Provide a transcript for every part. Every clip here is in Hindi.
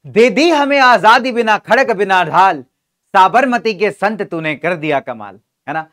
दे दी हमें आजादी बिना खड़क बिना ढाल, साबरमती के संत तूने कर दिया कमाल, है ना।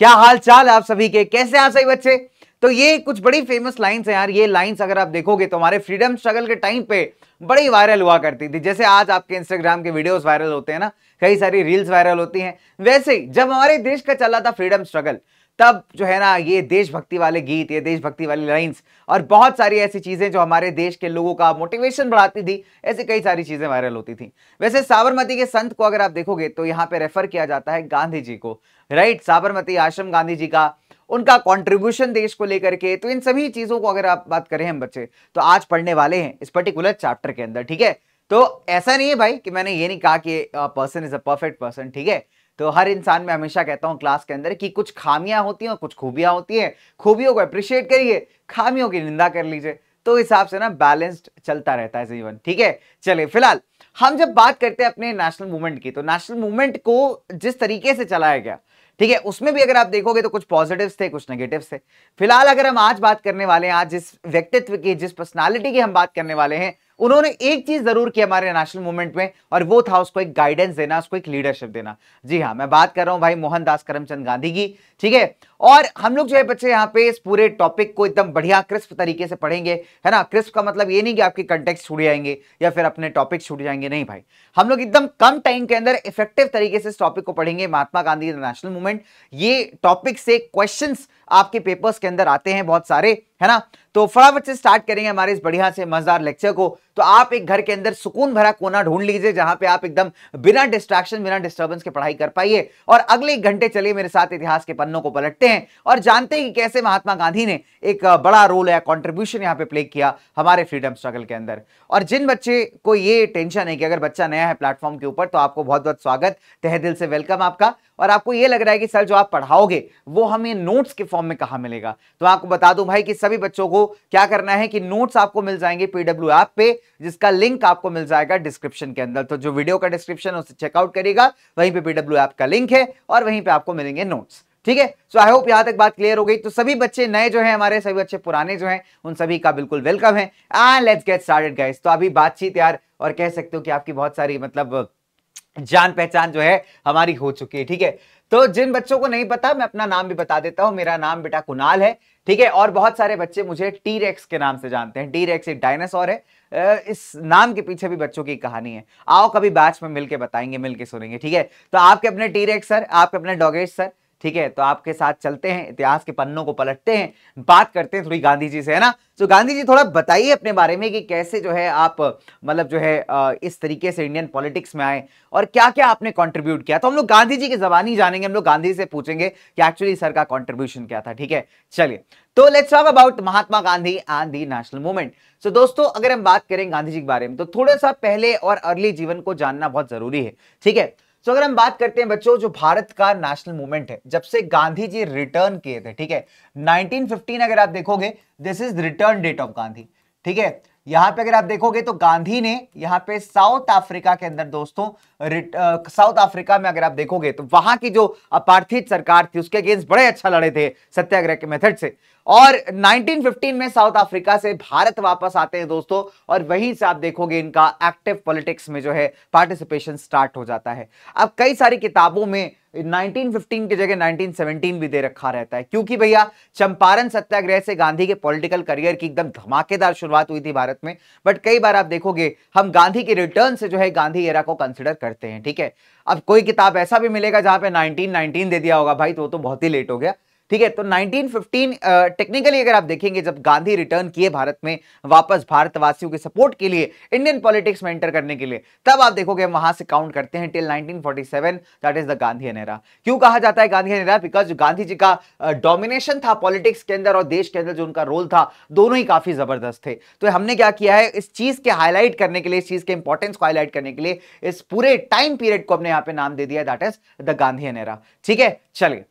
क्या हाल चाल आप सभी के, कैसे हैं सही बच्चे। तो ये कुछ बड़ी फेमस लाइंस हैं यार। ये लाइंस अगर आप देखोगे तो हमारे फ्रीडम स्ट्रगल के टाइम पे बड़ी वायरल हुआ करती थी। जैसे आज आपके इंस्टाग्राम के वीडियोस वायरल होते हैं ना, कई सारी रील्स वायरल होती हैं, वैसे ही जब हमारे देश का चला था फ्रीडम स्ट्रगल, तब जो है ना ये देशभक्ति वाले गीत, ये देशभक्ति वाली लाइंस और बहुत सारी ऐसी चीजें जो हमारे देश के लोगों का मोटिवेशन बढ़ाती थी, ऐसी कई सारी चीजें वायरल होती थी। वैसे साबरमती के संत को अगर आप देखोगे तो यहाँ पे रेफर किया जाता है गांधी जी को, राइट। साबरमती आश्रम गांधी जी का, उनका कंट्रीब्यूशन देश को लेकर के, तो इन सभी चीजों को अगर आप बात करें हम बच्चे, तो आज पढ़ने वाले हैं इस पर्टिकुलर चैप्टर के अंदर, ठीक है। तो ऐसा नहीं है भाई कि मैंने ये नहीं कहा कि person is a perfect person, ठीक है। तो हर इंसान में हमेशा कहता हूं क्लास के अंदर कि कुछ खामियां होती हैं और कुछ खूबियां होती हैं। खूबियों को अप्रिशिएट करिए, खामियों की निंदा कर लीजिए, तो हिसाब से ना बैलेंस्ड चलता रहता है जीवन, ठीक है। चलिए फिलहाल हम जब बात करते हैं अपने नेशनल मूवमेंट की, तो नेशनल मूवमेंट को जिस तरीके से चलाया गया, ठीक है, उसमें भी अगर आप देखोगे तो कुछ पॉजिटिव्स थे, कुछ नेगेटिव्स थे। फिलहाल अगर हम आज बात करने वाले हैं, आज जिस व्यक्तित्व की, जिस पर्सनालिटी की हम बात करने वाले हैं, उन्होंने एक चीज जरूर की हमारे नेशनल मूवमेंट में, और वो था उसको एक गाइडेंस देना, उसको एक लीडरशिप देना। जी हाँ, मैं बात कर रहा हूं भाई मोहनदास करमचंद गांधी की, ठीक है। और हम लोग जो है बच्चे यहाँ पे इस पूरे टॉपिक को एकदम बढ़िया क्रिस्प तरीके से पढ़ेंगे, है ना। क्रिस्प का मतलब ये नहीं कि आपके कंटेक्स्ट छूट जाएंगे या फिर अपने टॉपिक छूट जाएंगे, नहीं भाई। हम लोग एकदम कम टाइम के अंदर इफेक्टिव तरीके से इस टॉपिक को पढ़ेंगे, महात्मा गांधी नेशनल मूवमेंट। ये टॉपिक से क्वेश्चंस आपके पेपर्स के अंदर आते हैं बहुत सारे, है ना। तो फटाफट से स्टार्ट करेंगे हमारे इस बढ़िया से मजेदार लेक्चर को। तो आप एक घर के अंदर सुकून भरा कोना ढूंढ लीजिए जहां पे आप एकदम बिना डिस्ट्रैक्शन, बिना डिस्टर्बेंस के पढ़ाई कर पाइए, और अगले 1 घंटे चलिए मेरे साथ इतिहास के पन्नों को पलटते हैं और जानते हैं कि कैसे महात्मा गांधी ने एक बड़ा रोल या कंट्रीब्यूशन यहां पे प्ले किया हमारे फ्रीडम स्ट्रगल के अंदर। और जिन बच्चे को ये टेंशन है कि अगर बच्चा नया है प्लेटफॉर्म के ऊपर, तो आपको बहुत बहुत स्वागत, तहे दिल से वेलकम आपका। और आपको ये लग रहा है कि सर जो आप पढ़ाओगे वो हमें नोट्स के फॉर्म में कहां मिलेगा, तो आपको बता दूं भाई कि सभी बच्चों को क्या करना है कि नोट्स आपको मिल जाएंगे पीडब्ल्यू ऐप पे, जिसका लिंक आपको मिल जाएगा डिस्क्रिप्शन के अंदर। तो जो वीडियो का डिस्क्रिप्शन है उसे चेकआउट करिएगा, वहीं पे पीडब्ल्यू ऐप का लिंक है और वहीं पे आपको मिलेंगे नोट्स, ठीक है। सो आई होप यहां तक बात क्लियर हो गई। तो सभी बच्चे नए जो हैं हमारे, सभी बच्चे पुराने जो हैं, उन सभी का बिल्कुल वेलकम है। And let's get started guys. तो अभी बातचीत यार, और कह सकते हो कि आपकी बहुत सारी मतलब जान पहचान जो है हमारी हो चुकी है, ठीक है। तो जिन बच्चों को नहीं पता, मैं अपना नाम भी बता देता हूं। मेरा नाम बेटा कुणाल है, ठीक है। और बहुत सारे बच्चे मुझे टी-रेक्स के नाम से जानते हैं। टी-रेक्स एक डायनासोर है। इस नाम के पीछे भी बच्चों की कहानी है। आओ कभी बैच में मिलके बताएंगे, मिलके सुनेंगे, ठीक है। तो आपके अपने टी-रेक्स सर, आपके अपने डॉगेश सर, ठीक है। तो आपके साथ चलते हैं, इतिहास के पन्नों को पलटते हैं, बात करते हैं थोड़ी गांधी जी से, है ना। तो गांधी जी थोड़ा बताइए अपने बारे में कि कैसे जो है आप मतलब जो है इस तरीके से इंडियन पॉलिटिक्स में आए और क्या क्या आपने कंट्रीब्यूट किया। तो हम लोग गांधी जी की जबानी जानेंगे, हम लोग गांधी जी से पूछेंगे कि एक्चुअली सर का कंट्रीब्यूशन क्या था, ठीक है। चलिए, तो let's talk about Mahatma Gandhi and the national movement. So दोस्तों, अगर हम बात करें गांधी जी के बारे में, तो थोड़ा सा पहले और अर्ली जीवन को जानना बहुत जरूरी है, ठीक है। तो अगर हम बात करते हैं बच्चों, जो भारत का नेशनल मूवमेंट है, जब से गांधी जी रिटर्न किए थे, ठीक है, 1915 अगर आप देखोगे, this is return date of Gandhi, ठीक है। यहां पे अगर आप देखोगे तो गांधी ने यहां पे साउथ अफ्रीका के अंदर दोस्तों, साउथ अफ्रीका में अगर आप देखोगे तो वहां की जो अपार्थित सरकार थी उसके अगेंस्ट बड़े अच्छा लड़े थे सत्याग्रह के मेथड से। और 1915 में साउथ अफ्रीका से भारत वापस आते हैं दोस्तों, और वहीं से आप देखोगे इनका एक्टिव पॉलिटिक्स में जो है पार्टिसिपेशन स्टार्ट हो जाता है। अब कई सारी किताबों में 1915 की जगह 1917 भी दे रखा रहता है, क्योंकि भैया चंपारण सत्याग्रह से गांधी के पॉलिटिकल करियर की एकदम धमाकेदार शुरुआत हुई थी भारत में। बट कई बार आप देखोगे हम गांधी के रिटर्न से जो है गांधी एरा को कंसिडर करते हैं, ठीक है। अब कोई किताब ऐसा भी मिलेगा जहां पे 1919 दे दिया होगा भाई, तो वो तो बहुत ही लेट हो गया, ठीक है। तो 1915 टेक्निकली अगर आप देखेंगे, जब गांधी रिटर्न किए भारत में वापस भारतवासियों के सपोर्ट के लिए, इंडियन पॉलिटिक्स में एंटर करने के लिए, तब आप देखोगे हम वहां से काउंट करते हैं till 1947, that is the Gandhian era. क्यों कहा जाता है Gandhian era? Because Gandhi ji का डोमिनेशन था पॉलिटिक्स के अंदर और देश के अंदर, जो उनका रोल था, दोनों ही काफी जबरदस्त थे। तो हमने क्या किया है, इस चीज के हाईलाइट करने के लिए, इस चीज के इंपॉर्टेंस को हाईलाइट करने के लिए, इस पूरे टाइम पीरियड को अपने यहां पे नाम दे दिया, that is the Gandhian era, ठीक है। चलिए,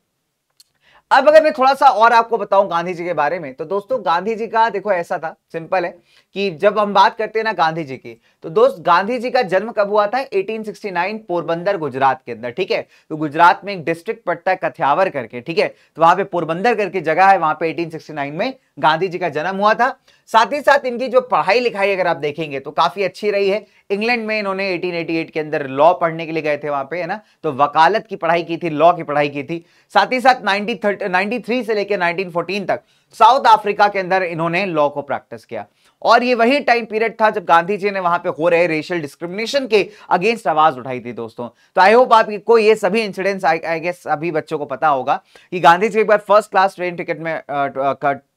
अब अगर मैं थोड़ा सा और आपको बताऊं गांधी जी के बारे में, तो दोस्तों गांधी जी का देखो ऐसा था, सिंपल है कि जब हम बात करते हैं ना गांधी जी की, तो दोस्त गांधी जी का जन्म कब हुआ था? 1869 पोरबंदर गुजरात के अंदर, ठीक है। तो गुजरात में एक डिस्ट्रिक्ट पड़ता है कथियावर करके, ठीक है। तो वहां पे पोरबंदर करके जगह है, वहां पे 1869 में गांधी जी का जन्म हुआ था। साथ ही साथ इनकी जो पढ़ाई लिखाई अगर आप देखेंगे तो काफी अच्छी रही है। इंग्लैंड में इन्होंने 1888 के अंदर लॉ पढ़ने के लिए गए थे वहां पे, है ना, तो वकालत की पढ़ाई की थी, लॉ की पढ़ाई की थी। साथ ही साथ 1993 से लेकर 1914 तक साउथ अफ्रीका के अंदर इन्होंने लॉ को प्रैक्टिस किया। और ये वही टाइम पीरियड था जब गांधी जी ने वहां पे हो रहे रेशियल डिस्क्रिमिनेशन के अगेंस्ट आवाज उठाई थी दोस्तों। तो आई होप आपको ये सभी इंसिडेंट्स आई गेस सभी बच्चों को पता होगा कि गांधी जी एक बार फर्स्ट क्लास ट्रेन टिकट में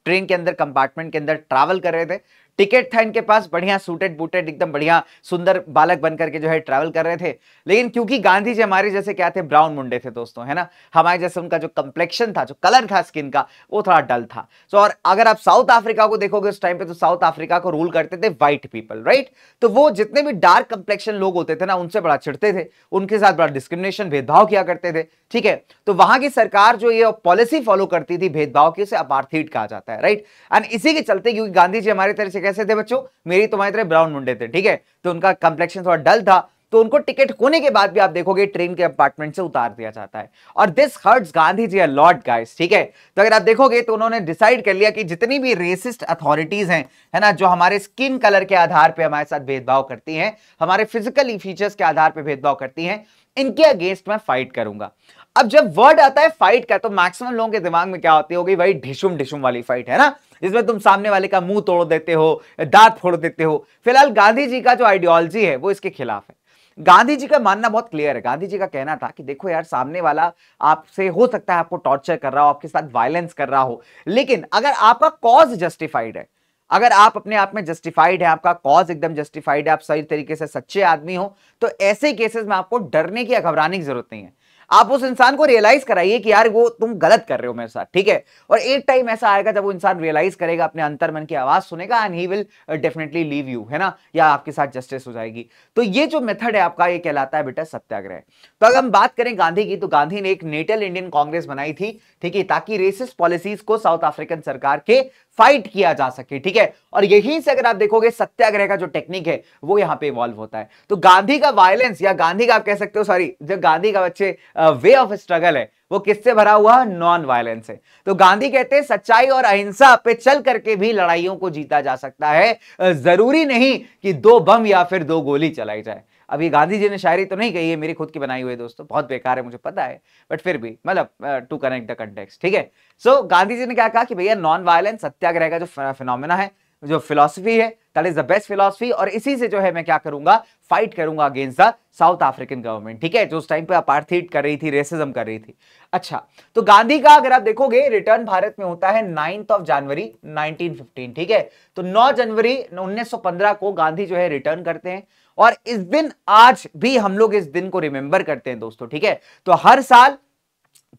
ट्रेन के अंदर कंपार्टमेंट के अंदर ट्रैवल कर रहे थे। टिकट था इनके पास, बढ़िया सूटेड बूटेड एकदम बढ़िया सुंदर बालक बन करके जो है ट्रैवल कर रहे थे। लेकिन क्योंकि गांधी जी हमारे जैसे क्या थे, ब्राउन मुंडे थे दोस्तों, है ना, हमारे जैसे उनका जो कंप्लेक्शन था, जो कलर था स्किन का, वो थोड़ा डल था। सो और अगर आप साउथ अफ्रीका को देखोगे उस टाइम पे, तो साउथ अफ्रीका को रूल करते थे व्हाइट पीपल, राइट। तो वो जितने भी डार्क कंप्लेक्शन लोग होते थे ना, उनसे बड़ा चिढ़ते थे, उनके साथ बड़ा डिस्क्रिमिनेशन, भेदभाव किया करते थे, ठीक है। तो वहां की सरकार जो ये पॉलिसी फॉलो करती थी भेदभाव की, उसे अपार्थीड कहा जाता है, राइट। एंड इसी के चलते, क्योंकि गांधी जी हमारी तरह से कैसे थे बच्चों, मेरी तुम्हारी तरह ब्राउन मुंडे थे, ठीक है, तो उनका कंप्लेक्शन थोड़ा डल था, तो उनको टिकट खोने के बाद भी आप देखोगे ट्रेन के कंपार्टमेंट से उतार दिया जाता है। और this hurts Gandhi ji a lot guys, ठीक है। तो अगर आप देखोगे तो उन्होंने डिसाइड कर लिया कि जितनी भी रेसिस्ट अथॉरिटीज हैं, है ना, जो हमारे स्किन कलर के आधार पे हमारे साथ भेदभाव करती हैं, हमारे फिजिकल फीचर्स के आधार पे भेदभाव करती हैं, इनके अगेंस्ट मैं फाइट करूंगा। अब जब वर्ड आता है फाइट का, तो मैक्सिमम लोगों के दिमाग में क्या होती होगी, भाई ढिशुम ढिशुम वाली फाइट, है ना, जिसमें तुम सामने वाले का मुंह तोड़ देते हो, दांत फोड़ देते हो। फिलहाल गांधी जी का जो आइडियोलॉजी है वो इसके खिलाफ है। गांधी जी का मानना बहुत क्लियर है। गांधी जी का कहना था कि देखो यार, सामने वाला आपसे हो सकता है आपको टॉर्चर कर रहा हो, आपके साथ वायलेंस कर रहा हो, लेकिन अगर आपका कॉज जस्टिफाइड है, अगर आप अपने आप में जस्टिफाइड है, आपका कॉज एकदम जस्टिफाइड है, आप सही तरीके से सच्चे आदमी हो, तो ऐसे केसेस में आपको डरने की या घबराने की जरूरत नहीं है। आप उस इंसान को रियलाइज कराइए कि यार वो तुम गलत कर रहे हो मेरे साथ, ठीक है। और एक टाइम ऐसा आएगा जब वो इंसान रियलाइज करेगा, अपने अंतर मन की आवाज सुनेगा, and he will definitely leave you, है ना, या आपके साथ जस्टिस हो जाएगी। तो ये जो मेथड है आपका, ये कहलाता है बेटा सत्याग्रह। तो अगर हम बात करें गांधी की, तो गांधी ने एक नेटल इंडियन कांग्रेस बनाई थी, ठीक है, ताकि रेसिस्ट पॉलिसीज को साउथ अफ्रीकन सरकार के फाइट किया जा सके, ठीक है। और यहीं से अगर आप देखोगे सत्याग्रह का जो टेक्निक है वो यहां पे इवॉल्व होता है। तो गांधी का वायलेंस, या गांधी का आप कह सकते हो, सॉरी, जो गांधी का बच्चे वे ऑफ स्ट्रगल है, वो किससे भरा हुआ, नॉन वायलेंस है। तो गांधी कहते हैं सच्चाई और अहिंसा पे चल करके भी लड़ाइयों को जीता जा सकता है, जरूरी नहीं कि 2 बम या फिर 2 गोली चलाई जाए। अभी गांधी जी ने शायरी तो नहीं कही है, मेरी खुद की बनाई हुई है दोस्तों, बहुत बेकार है मुझे पता है, बट फिर भी मतलब टू कनेक्ट द कंटेक्स्ट, ठीक है। सो गांधी जी ने क्या कहा कि भैया नॉन वायलेंस, सत्याग्रह का जो फिनोमेना है, जो फिलॉसफी है, that is the best philosophy, और इसी से जो है मैं क्या करूंगा, फाइट करूंगा against the south African government, ठीक है, जो उस टाइम पे अपार्थीड कर रही थी, रेसिज्म कर रही थी। अच्छा, तो गांधी का अगर आप देखोगे रिटर्न भारत में होता है 9 जनवरी 1915, ठीक है। तो 9 जनवरी 1915 को गांधी जो है रिटर्न करते हैं, और इस दिन आज भी हम लोग इस दिन को रिमेंबर करते हैं दोस्तों, ठीक है। तो हर साल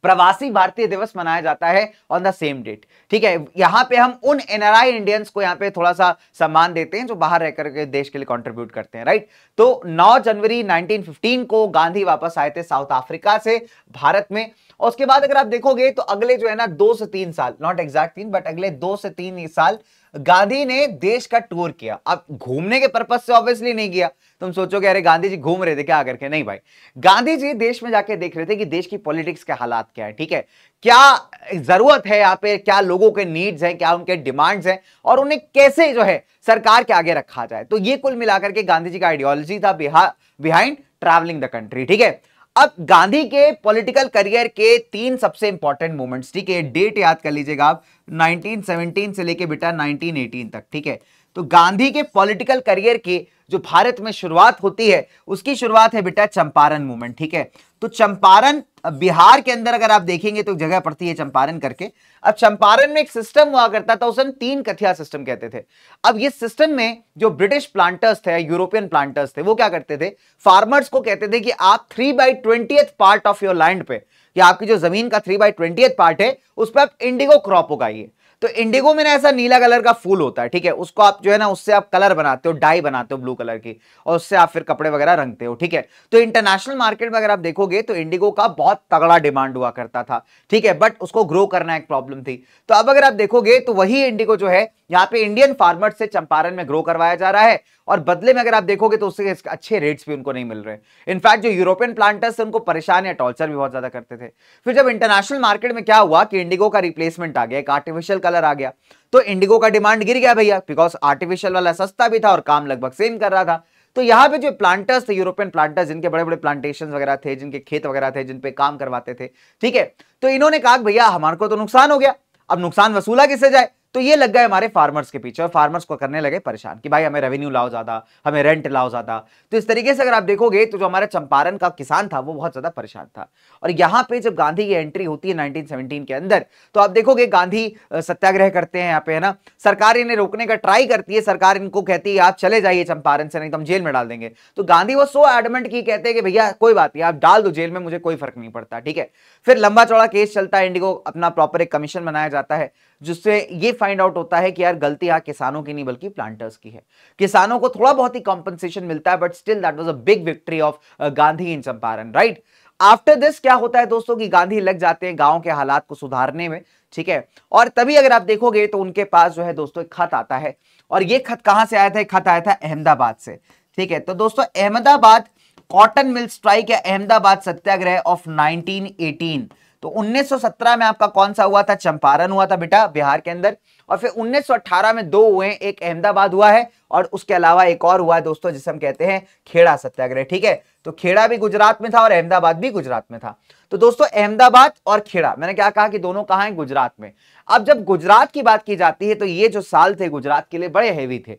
प्रवासी भारतीय दिवस मनाया जाता है ऑन द सेम डेट, ठीक है। यहां पे हम उन एनआरआई इंडियंस को यहां पे थोड़ा सा सम्मान देते हैं जो बाहर रहकर के देश के लिए कंट्रीब्यूट करते हैं, राइट। तो 9 जनवरी 1915 को गांधी वापस आए थे साउथ अफ्रीका से भारत में। और उसके बाद अगर आप देखोगे तो अगले जो है ना 2 से 3 साल, नॉट एग्जैक्ट 3, बट अगले 2 से 3 साल गांधी ने देश का टूर किया। अब घूमने के पर्पज से ऑब्वियसली नहीं किया, तुम सोचोगे अरे गांधी जी घूम रहे थे क्या करके, नहीं भाई, गांधी जी देश में जाके देख रहे थे कि देश की पॉलिटिक्स के हालात क्या है, ठीक है, क्या जरूरत है यहाँ पे, क्या लोगों के नीड्स हैं, क्या उनके डिमांड्स हैं, और उन्हें कैसे जो है सरकार के आगे रखा जाए। तो ये कुल मिलाकर के गांधी जी का आइडियोलॉजी था बिहाइंड ट्रैवलिंग द कंट्री, ठीक है। अब गांधी के पॉलिटिकल करियर के 3 सबसे इंपॉर्टेंट मोमेंट्स, ठीक है, डेट याद कर लीजिएगा आप, 1917 से लेके बेटा 1918 तक, ठीक है। तो गांधी के पॉलिटिकल करियर के जो भारत में शुरुआत होती है, उसकी शुरुआत है बेटा चंपारण मूवमेंट, ठीक है। तो चंपारण बिहार के अंदर अगर आप देखेंगे तो जगह पड़ती है चंपारण करके। अब चंपारण में एक सिस्टम हुआ करता था, उसे 3 कथिया सिस्टम कहते थे। अब ये सिस्टम में जो ब्रिटिश प्लांटर्स थे, यूरोपियन प्लांटर्स थे, वो क्या करते थे, फार्मर्स को कहते थे कि आप 3/20th part of your land पे, या आपकी जो जमीन का 3/20th पार्ट है, उस पर आप इंडिगो क्रॉप उगाइए। तो इंडिगो में ना ऐसा नीला कलर का फूल होता है, ठीक है, उसको आप जो है ना, उससे आप कलर बनाते हो, डाई बनाते हो ब्लू कलर की, और उससे आप फिर कपड़े वगैरह रंगते हो, ठीक है। तो इंटरनेशनल मार्केट में अगर आप देखोगे तो इंडिगो का बहुत तगड़ा डिमांड हुआ करता था, ठीक है, बट उसको ग्रो करना एक प्रॉब्लम थी। तो अब अगर आप देखोगे तो वही इंडिगो जो है यहाँ पे इंडियन फार्मर से चंपारण में ग्रो करवाया जा रहा है और बदले में अगर आप देखोगे तो उससे अच्छे रेट्स भी उनको नहीं मिल रहे। इनफैक्ट जो यूरोपियन प्लांटर्स थे उनको परेशान या टॉर्चर भी बहुत ज्यादा करते थे। फिर जब इंटरनेशनल मार्केट में क्या हुआ कि इंडिगो का रिप्लेसमेंट आ गया, एक आर्टिफिशियल कलर आ गया, तो इंडिगो का डिमांड गिर गया भैया, बिकॉज आर्टिफिशियल वाला सस्ता भी था और काम लगभग सेम कर रहा था। तो यहाँ पे जो प्लांटर्स थे, यूरोपियन प्लांटर्स, जिनके बड़े बड़े प्लांटेशन वगैरह थे, जिनके खेत वगैरह थे, जिन पे काम करवाते थे, ठीक है, तो इन्होंने कहा भैया हमारे को तो नुकसान हो गया, अब नुकसान वसूला किससे जाए, तो ये लग गए हमारे फार्मर्स के पीछे और फार्मर्स को करने लगे परेशान कि भाई हमें रेवेन्यू लाओ ज्यादा, हमें रेंट लाओ ज्यादा। तो इस तरीके से अगर आप देखोगे तो जो हमारा चंपारण का किसान था वो बहुत ज्यादा परेशान था। और यहां पे जब गांधी की एंट्री होती है 1917 के अंदर, तो आप देखोगे गांधी सत्याग्रह करते हैं यहाँ पे, है ना। सरकार इन्हें रोकने का ट्राई करती है, सरकार इनको कहती है आप चले जाइए चंपारण से, नहीं तो हम जेल में डाल देंगे। तो गांधी वो सो एडमेंट की कहते हैं कि भैया कोई बात नहीं, आप डाल दो जेल में, मुझे कोई फर्क नहीं पड़ता, ठीक है। फिर लंबा चौड़ा केस चलता है, इंडिगो अपना प्रॉपर एक कमीशन बनाया जाता है जिससे ये फाइंड आउट होता है कि यार गलती यहाँ किसानों की नहीं बल्कि प्लांटर्स की है। किसानों को थोड़ा बहुत ही कॉम्पनसेशन मिलता है, but still that was a big victory of Gandhi in Champaran, right. After this क्या होता है दोस्तों कि गांधी लग जाते हैं गांव के हालात को सुधारने में, ठीक है। और तभी अगर आप देखोगे तो उनके पास जो है दोस्तों एक खत आता है, और ये खत कहां से आया था, एक खत आया था अहमदाबाद से, ठीक है। तो दोस्तों अहमदाबाद कॉटन मिल स्ट्राइक या अहमदाबाद सत्याग्रह ऑफ 1918, तो 1917 में आपका कौन सा हुआ था, चंपारण हुआ था बेटा बिहार के अंदर, और फिर 1918 में दो हुए, एक अहमदाबाद हुआ है और उसके अलावा एक और हुआ है दोस्तों जिसे हम कहते हैं खेड़ा सत्याग्रह, ठीक है। तो खेड़ा भी गुजरात में था और अहमदाबाद भी गुजरात में था। तो दोस्तों अहमदाबाद और खेड़ा, मैंने क्या कहा कि दोनों कहां हैं, गुजरात में। अब जब गुजरात की बात की जाती है तो ये जो साल थे गुजरात के लिए बड़े हैवी थे।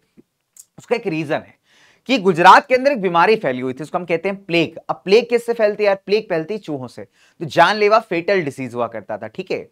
उसका एक रीजन है कि गुजरात के अंदर एक बीमारी फैली हुई थी, उसको हम कहते हैं प्लेग। अब प्लेग किससे फैलती है यार, प्लेग फैलती चूहों से, तो जानलेवा फेटल डिसीज हुआ करता था, ठीक है।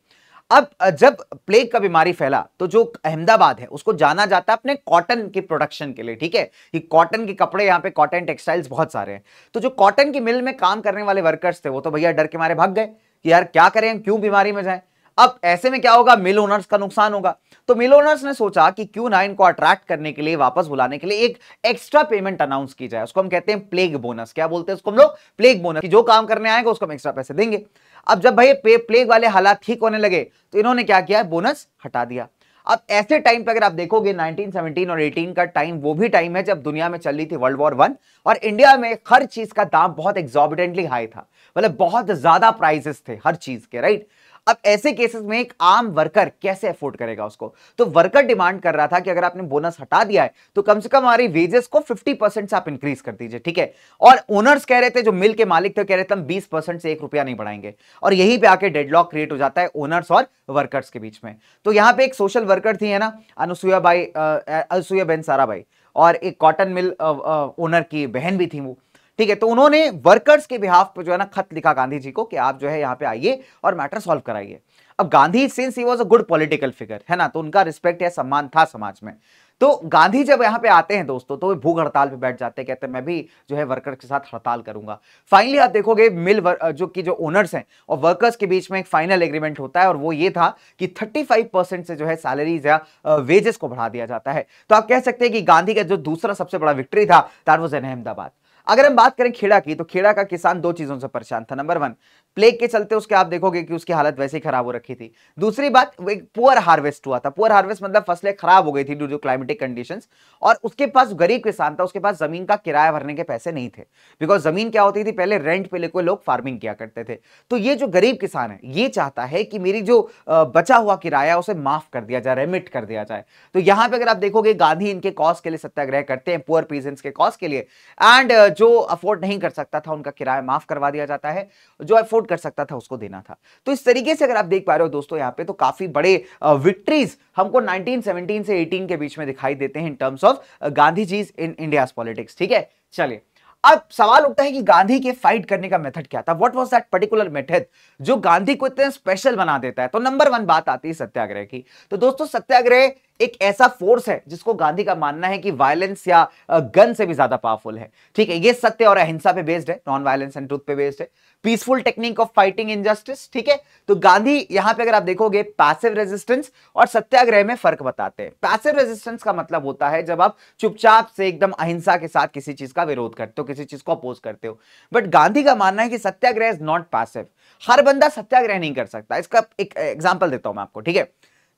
अब जब प्लेग का बीमारी फैला तो जो अहमदाबाद है उसको जाना जाता है अपने कॉटन की प्रोडक्शन के लिए, ठीक है। कि कॉटन के कपड़े, यहाँ पे कॉटन टेक्सटाइल्स बहुत सारे हैं, तो जो कॉटन की मिल में काम करने वाले वर्कर्स थे वो तो भैया डर के मारे भाग गए कि यार क्या करें, क्यों बीमारी में जाएं। अब ऐसे में क्या होगा, मिल ओनर्स का नुकसान होगा। तो मिल ओनर्स ने सोचा कि क्यों ना इनको अट्रैक्ट करने के लिए, वापस बुलाने के लिए एक एक्स्ट्रा पेमेंट अनाउंस की जाए, उसको हम कहते हैं प्लेग बोनस। क्या बोलते हैं उसको हम लोग, प्लेग बोनस, कि जो काम करने आएगा उसको हम एक्स्ट्रा पैसे देंगे। अब जब भाई प्लेग वाले हालात ठीक होने लगे तो इन्होंने क्या किया, बोनस हटा दिया। अब ऐसे टाइम पे अगर आप देखोगे 1917 और 18 का टाइम वो भी टाइम है जब दुनिया में चल रही थी वर्ल्ड वॉर 1 और इंडिया में हर चीज का दाम बहुत एग्जॉर्बिटेंटली हाई था, मतलब बहुत ज्यादा प्राइसेस थे हर चीज के, राइट। अब ऐसे केसेस में एक आम वर्कर कैसे अफोर्ड करेगा उसको, तो वर्कर डिमांड कर रहा था कि अगर आपने बोनस हटा दिया है तो कम से कम हमारी वेजेस को 50% से आप इंक्रीज कर दीजिए, ठीक है। और ओनर्स कह रहे थे, जो मिल के मालिक थे कह रहे थे हम 20% से 1 रुपया नहीं बढ़ाएंगे, और यहीं पे आके डेडलॉक क्रिएट हो जाता है ओनर्स और वर्कर्स के बीच में। तो यहां पे एक सोशल वर्कर थी, है ना, अनुसुईया बेन साराभाई, और एक कॉटन मिल ओनर की बहन भी थी वो, ठीक है। तो उन्होंने वर्कर्स के बिहाफ पे जो है ना खत लिखा गांधी जी को कि आप जो है यहाँ पे आइए और मैटर सॉल्व कराइए। अब Gandhi since he was a good political figure, है ना, तो उनका रिस्पेक्ट या सम्मान था समाज में। तो गांधी जब यहाँ पे आते हैं दोस्तों तो वे भूख हड़ताल पे बैठ जाते हैं, कहते हैं मैं भी जो है वर्कर्स के साथ हड़ताल करूंगा। फाइनली आप देखोगे मिल जो ओनर्स हैं और वर्कर्स के बीच में एक फाइनल एग्रीमेंट होता है, और वो ये था कि 35% से जो है सैलरीज या वेजेस को बढ़ा दिया जाता है। तो आप कह सकते हैं कि गांधी का जो दूसरा सबसे बड़ा विक्ट्री था दैट वाज इन अहमदाबाद। अगर हम बात करें खेड़ा की, तो खेड़ा का किसान दो चीजों से परेशान था। नंबर 1, प्लेग के चलते उसके आप देखोगे कि उसकी हालत वैसे ही खराब हो रखी थी। दूसरी बात, वो एक पुअर हार्वेस्ट हुआ था। पुअर हार्वेस्ट मतलब फसलें खराब हो गई थी ड्यू टू क्लाइमेटिक कंडीशंस, और उसके पास, गरीब किसान था, उसके पास जमीन का किराया भरने के पैसे नहीं थे, बिकॉज जमीन क्या होती थी पहले रेंट पे लेकर लोग फार्मिंग किया करते थे। तो ये जो गरीब किसान है ये चाहता है कि मेरी जो बचा हुआ किराया उसे माफ कर दिया जाए, रेमिट कर दिया जाए। तो यहां पे अगर आप देखोगे गांधी इनके कॉज के लिए सत्याग्रह करते हैं, पुअर पीजेंट्स के कॉज के लिए, एंड जो अफोर्ड नहीं कर सकता था उनका किराया माफ करवा दिया जाता है, जो अफोर्ड कर सकता था उसको देना था। तो इस तरीके से अगर आप देख पा रहे हो दोस्तों यहाँ पे, तो काफी बड़े विक्ट्रीज हमको 1917 से 18 के बीच में दिखाई देते हैं in terms of Gandhi ji in India's politics, ठीक है। चलिए अब सवाल उठता है कि गांधी के फाइट करने का मेथड क्या था, what was that particular method जो गांधी को इतने स्पेशल बना देता है। तो नंबर 1 बात आती है सत्याग्रह की। तो दोस्तों सत्याग्रह एक ऐसा फोर्स है जिसको गांधी का मानना है कि वायलेंस या गन से भी ज्यादा पावरफुल है, ठीक है। ये सत्य और अहिंसा पे बेस्ड है, नॉन वायलेंस एंड ट्रूथ पे बेस्ड है, peaceful technique of fighting injustice, ठीक है। तो गांधी यहां पे अगर आप देखोगे पैसिव रेजिस्टेंस और सत्याग्रह में फर्क बताते हैं। पैसिव रेजिस्टेंस का मतलब होता है जब आप चुपचाप से एकदम अहिंसा के साथ किसी चीज का विरोध करते हो, किसी चीज को अपोज करते हो। बट गांधी का मानना है कि सत्याग्रह इज नॉट पैसिव, हर बंदा सत्याग्रह नहीं कर सकता। इसका एक एग्जांपल देता हूं मैं आपको, ठीक है।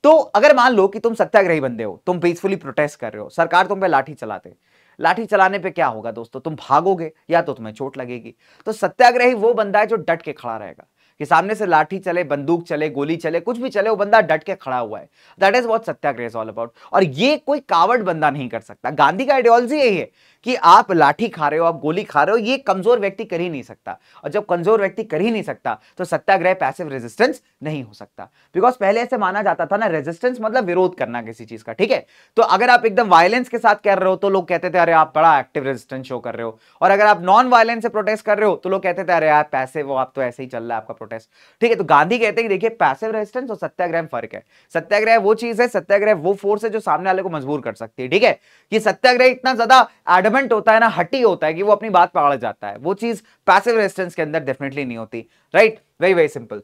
तो अगर मान लो कि तुम सत्याग्रही बंदे हो, तुम पीसफुली प्रोटेस्ट कर रहे हो, सरकार तुम पे लाठी चलाते, लाठी चलाने पे क्या होगा दोस्तों, तुम भागोगे या तो तुम्हें चोट लगेगी। तो सत्याग्रही वो बंदा है जो डट के खड़ा रहेगा, कि सामने से लाठी चले, बंदूक चले, गोली चले, कुछ भी चले, वो बंदा डट के खड़ा हुआ है। That is what Satyagraha is all about. और ये कोई कावड़ बंदा नहीं कर सकता। गांधी का आइडियोलॉजी यही है कि आप लाठी खा रहे हो, आप गोली खा रहे हो, ये कमजोर व्यक्ति कर ही नहीं सकता। और जब कमजोर व्यक्ति कर ही नहीं सकता तो सत्याग्रह पैसिव रेजिस्टेंस नहीं हो सकता। बिकॉज पहले ऐसे माना जाता था ना, रेजिस्टेंस मतलब विरोध करना किसी चीज का, ठीक है। तो अगर आप एकदम वायलेंस के साथ कर रहे हो तो लोग कहते थे अरे आप बड़ा एक्टिव रेजिस्टेंस शो कर रहे हो, और अगर आप नॉन वायलेंस से प्रोटेस्ट कर रहे हो तो लोग कहते थे अरे यार पैसिव हो, आप तो ऐसे ही चल रहा है आपका प्रोटेस्ट, ठीक है। तो गांधी कहते हैं कि देखिए पैसिव रेजिस्टेंस और सत्याग्रह में फर्क है। सत्याग्रह वो चीज है, सत्याग्रह वो फोर्स है जो सामने वाले को मजबूर कर सकती है, ठीक है। कि सत्याग्रह इतना ज्यादा एडमेंट होता है ना, हटी होता है कि वो अपनी बात पर अड़ जाता है, वो चीज पैसिव रेजिस्टेंस के अंदर डेफिनेटली नहीं होती, right. Very very simple,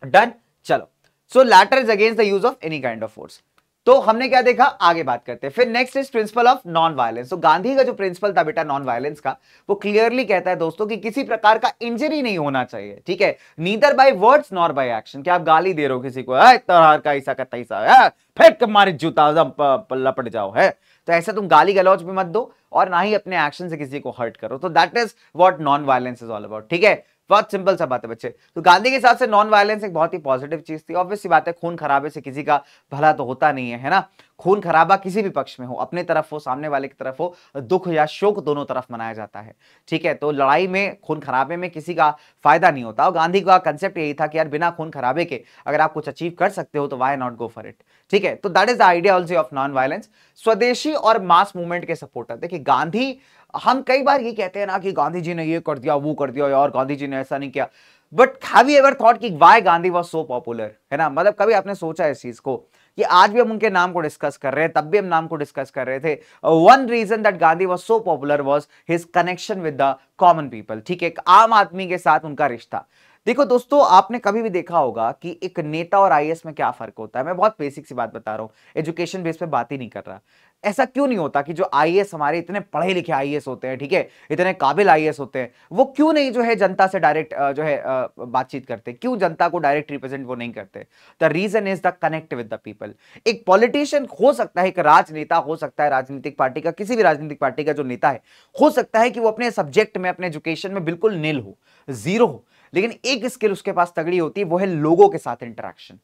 done. चलो, so latter is against the use of any kind of force. तो हमने क्या देखा, आगे बात करते हैं। फिर next is principle of non violence. तो गांधी का जो प्रिंसिपल था बेटा नॉन वायलेंस का, वो क्लियरली कहता है दोस्तों कि किसी प्रकार का इंजरी नहीं होना चाहिए, ठीक है। Neither by words nor by action. क्या आप गाली दे रहे हो किसी को, तरह का ऐसा का तैसा है, फेंक के मारे जूता लपट जाओ, है तो ऐसा तुम गाली गलौज भी मत दो, और ना ही अपने एक्शन से किसी को हर्ट करो। तो that is what non violence is all about, ठीक है। बहुत सिंपल सा बात है बच्चे। तो गांधी के हिसाब से नॉन वायलेंस एक बहुत ही पॉजिटिव चीज थी। ऑब्वियस सी बात है, खून खराबे से किसी का भला तो होता नहीं है, है ना। खून खराबा किसी भी पक्ष में हो, अपने तरफ हो, सामने वाले की तरफ हो, दुख या शोक दोनों तरफ मनाया जाता है, ठीक है। तो लड़ाई में, खून खराबे में किसी का फायदा नहीं होता। और गांधी का कंसेप्ट यही था कि यार बिना खून खराबे के अगर आप कुछ अचीव कर सकते हो तो why not go for it, ठीक है। तो that is the ideology of non violence. स्वदेशी और मास मूवमेंट के सपोर्टर। देखिए गांधी, हम कई बार ये कहते हैं ना कि गांधी जी ने ये कर दिया, वो कर दिया, और गांधी जी ने ऐसा नहीं किया, but have you ever thought कि why Gandhi was so popular, है ना। मतलब कभी आपने सोचा इस चीज को कि आज भी हम उनके नाम को डिस्कस कर रहे हैं, तब भी हम नाम को डिस्कस कर रहे थे। One reason that Gandhi was so popular was his connection with the common people, ठीक है। आम आदमी के साथ उनका रिश्ता। देखो दोस्तों, आपने कभी भी देखा होगा कि एक नेता और आईएएस में क्या फर्क होता है। मैं बहुत बेसिक सी बात बता रहा हूं, एजुकेशन बेस पे बात ही नहीं कर रहा। ऐसा क्यों नहीं होता कि जो आईएएस, हमारे इतने पढ़े लिखे आईएएस होते हैं, ठीक है, इतने काबिल आईएएस होते हैं, वो क्यों नहीं जो है जनता से डायरेक्ट जो है बातचीत करते, क्यों जनता को डायरेक्ट रिप्रेजेंट वो नहीं करते। The reason is the connect with the people. एक पॉलिटिशियन हो सकता है, एक राजनेता हो सकता है, राजनीतिक पार्टी का, किसी भी राजनीतिक पार्टी का जो नेता है, हो सकता है कि वो अपने सब्जेक्ट में, अपने एजुकेशन में बिल्कुल नील हो, जीरो हो, लेकिन एक स्किल उसके पास तगड़ी होती है, वो है लोगों के साथ interaction.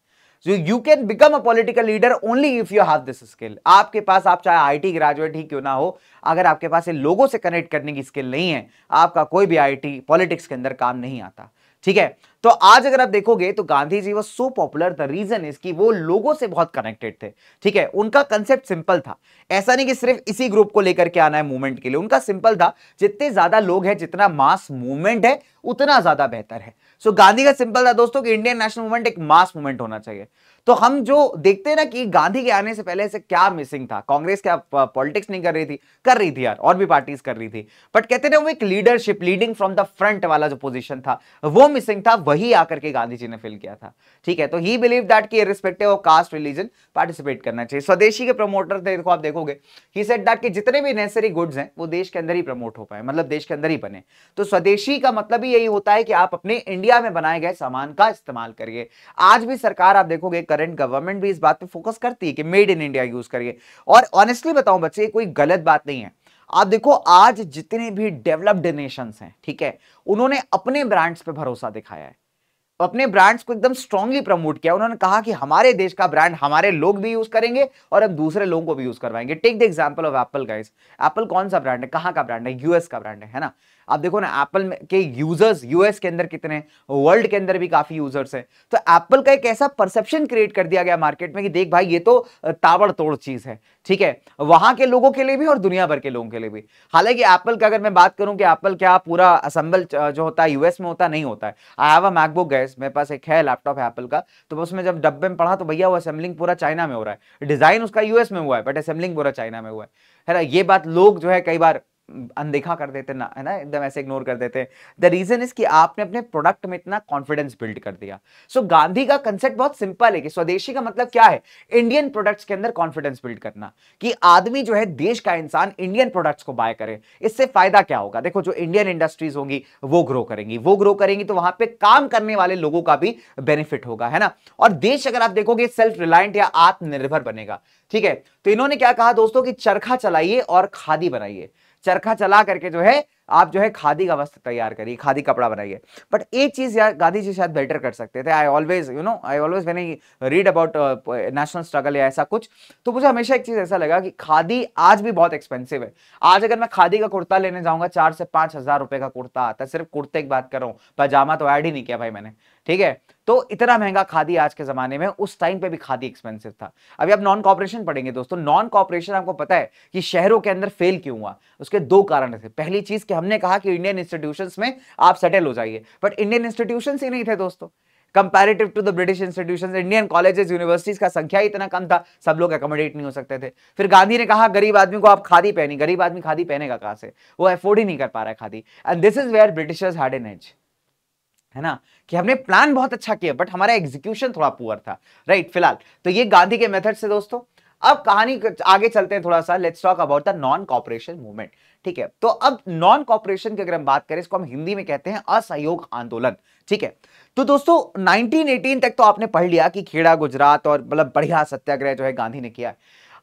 So you can become a political leader only if you have this skill। आपके पास, आप चाहे आईटी ग्रेजुएट ही क्यों ना हो, अगर आपके पास ये लोगों से कनेक्ट करने की स्किल नहीं है, आपका कोई भी आईटी पॉलिटिक्स के अंदर काम नहीं आता, ठीक है। तो आज अगर आप देखोगे तो गांधी जी वो so popular, the reason is कि वो लोगों से बहुत कनेक्टेड थे, ठीक है। उनका कंसेप्ट सिंपल था, ऐसा नहीं कि सिर्फ इसी ग्रुप को लेकर के आना है मूवमेंट के लिए। उनका सिंपल था, जितने ज्यादा लोग हैं, जितना मास मूवमेंट है, उतना ज्यादा बेहतर है। सो गांधी का सिंपल था दोस्तों कि इंडियन नेशनल मूवमेंट एक मास मूवमेंट होना चाहिए। तो हम जो देखते हैं ना कि गांधी के आने से पहले से क्या मिसिंग था, कांग्रेस क्या पॉलिटिक्स नहीं कर रही थी यार, और भी पार्टीज कर रही थी, बट कहते ना वो एक leadership, leading from the front वाला जो पोजीशन था, वो मिसिंग था, वही आकर के गांधी जी ने फिल किया था, ठीक है। तो ही बिलीव दैट कि irrespective of caste religion participate करना चाहिए। स्वदेशी के प्रमोटर थे, देखो आप देखोगे, ही सेड दैट कि जितने भी नेसेसरी गुड्स हैं वो देश के अंदर ही प्रमोट हो पाए, मतलब देश के अंदर ही बने। तो स्वदेशी का मतलब ही यही होता है कि आप अपने इंडिया में बनाए गए सामान का इस्तेमाल करिए। आज भी सरकार, आप देखोगे करंट गवर्नमेंट भी इस बात पे फोकस करती है कि मेड इन इंडिया यूज करिए। और ऑनेस्टली बताऊं बच्चे, कोई गलत बात नहीं है। आप देखो आज जितने भी डेवलप्ड नेशंस हैं, ठीक है, उन्होंने अपने ब्रांड्स पे भरोसा दिखाया है, अपने ब्रांड्स को एकदम स्ट्रांगली प्रमोट किया। उन्होंने कहा कि हमारे देश का ब्रांड हमारे लोग भी यूज करेंगे और हम दूसरे लोगों को भी यूज करवाएंगे। Take the example of Apple guys. Apple कौन सा ब्रांड है, कहां का ब्रांड है, यूएस का ब्रांड है ना। आप देखो ना एप्पल के यूजर्स यूएस के अंदर कितने, वर्ल्ड के अंदर भी काफी यूजर्स हैं। तो एप्पल का एक ऐसा परसेप्शन क्रिएट कर दिया गया मार्केट में कि देख भाई ये तो ताबड़तोड़ चीज है, ठीक है, वहां के लोगों के लिए भी और दुनिया भर के लोगों के लिए भी। हालांकि एप्पल का अगर मैं बात करूं कि एप्पल क्या पूरा असेंबल जो होता है यूएस में होता नहीं होता है। I have a MacBook guys, मेरे पास एक है लैपटॉप है एप्पल का, तो उसमें जब डब्बे में पढ़ा तो भैया वो असेंबलिंग पूरा चाइना में हो रहा है, डिजाइन उसका यूएस में हुआ है बट असेंबलिंग पूरा चाइना में हुआ है ना। ये बात लोग जो है कई बार अनदेखा कर देते ना, है ना, एकदम ऐसे इग्नोर कर देते। द रीजन इज कि आपने अपने प्रोडक्ट में इतना कॉन्फिडेंस बिल्ड कर दिया। सो गांधी का कंसेप्ट बहुत सिंपल है कि स्वदेशी का मतलब क्या है, इंडियन प्रोडक्ट्स के अंदर कॉन्फिडेंस बिल्ड करना, कि आदमी जो है, देश का इंसान इंडियन प्रोडक्ट्स को बाय करे। इससे फायदा क्या होगा, देखो जो इंडियन इंडस्ट्रीज होंगी वो ग्रो करेंगी, वो ग्रो करेंगी तो वहां पे काम करने वाले लोगों का भी बेनिफिट होगा, है ना। और देश अगर आप देखोगे सेल्फ रिलायंट या आत्मनिर्भर बनेगा, ठीक है। तो इन्होंने क्या कहा दोस्तों कि चरखा चलाइए और खादी बनाइए। चरखा चला करके जो है आप जो है खादी का वस्त्र तैयार करिए, खादी कपड़ा बनाइए। बट एक चीज यार गांधी जी शायद बेटर कर सकते थे। I always when I read about national struggle या ऐसा कुछ, तो मुझे हमेशा एक चीज ऐसा लगा कि खादी आज भी बहुत एक्सपेंसिव है। आज अगर मैं खादी का कुर्ता लेने जाऊंगा 4 से 5 हजार रुपए का कुर्ता आता है, सिर्फ कुर्ते की बात कर रहा हूं, पजामा तो ऐड ही नहीं किया भाई मैंने, ठीक है। तो इतना महंगा खादी आज के जमाने में, उस टाइम पे भी खादी एक्सपेंसिव था। अभी आप नॉन कॉपरेशन पढ़ेंगे दोस्तों। नॉन कॉपरेशन आपको पता है कि शहरों के अंदर फेल क्यों हुआ, उसके 2 कारण थे। पहली चीज कि हमने कहा कि इंडियन इंस्टीट्यूशंस में आप सेटल हो जाइए, बट इंडियन इंस्टीट्यूशंस ही नहीं थे दोस्तों। Comparative to the British institutions, Indian colleges universities का संख्या ही इतना कम था, सब लोग एकोमोडेट नहीं हो सकते थे। फिर गांधी ने कहा गरीब आदमी को आप खादी पहनी, गरीब आदमी खादी पहनेगा कहां से, वो अफोर्ड ही नहीं कर पा रहा है khadi. And this is where Britishers had an edge, है ना, कि हमने प्लान बहुत अच्छा किया बट हमारा एग्जीक्यूशन थोड़ा पुअर था, राइट। फिलहाल तो ये गांधी के मेथड से दोस्तों। अब कहानी आगे चलते हैं थोड़ा सा, let's talk about the non cooperation movement, ठीक है। तो अब नॉन कॉपरेशन की अगर हम बात करें, इसको हम हिंदी में कहते हैं असहयोग आंदोलन, ठीक है। तो दोस्तों 1918 तक तो आपने पढ़ लिया कि खेड़ा गुजरात और मतलब बढ़िया सत्याग्रह जो है गांधी ने किया है।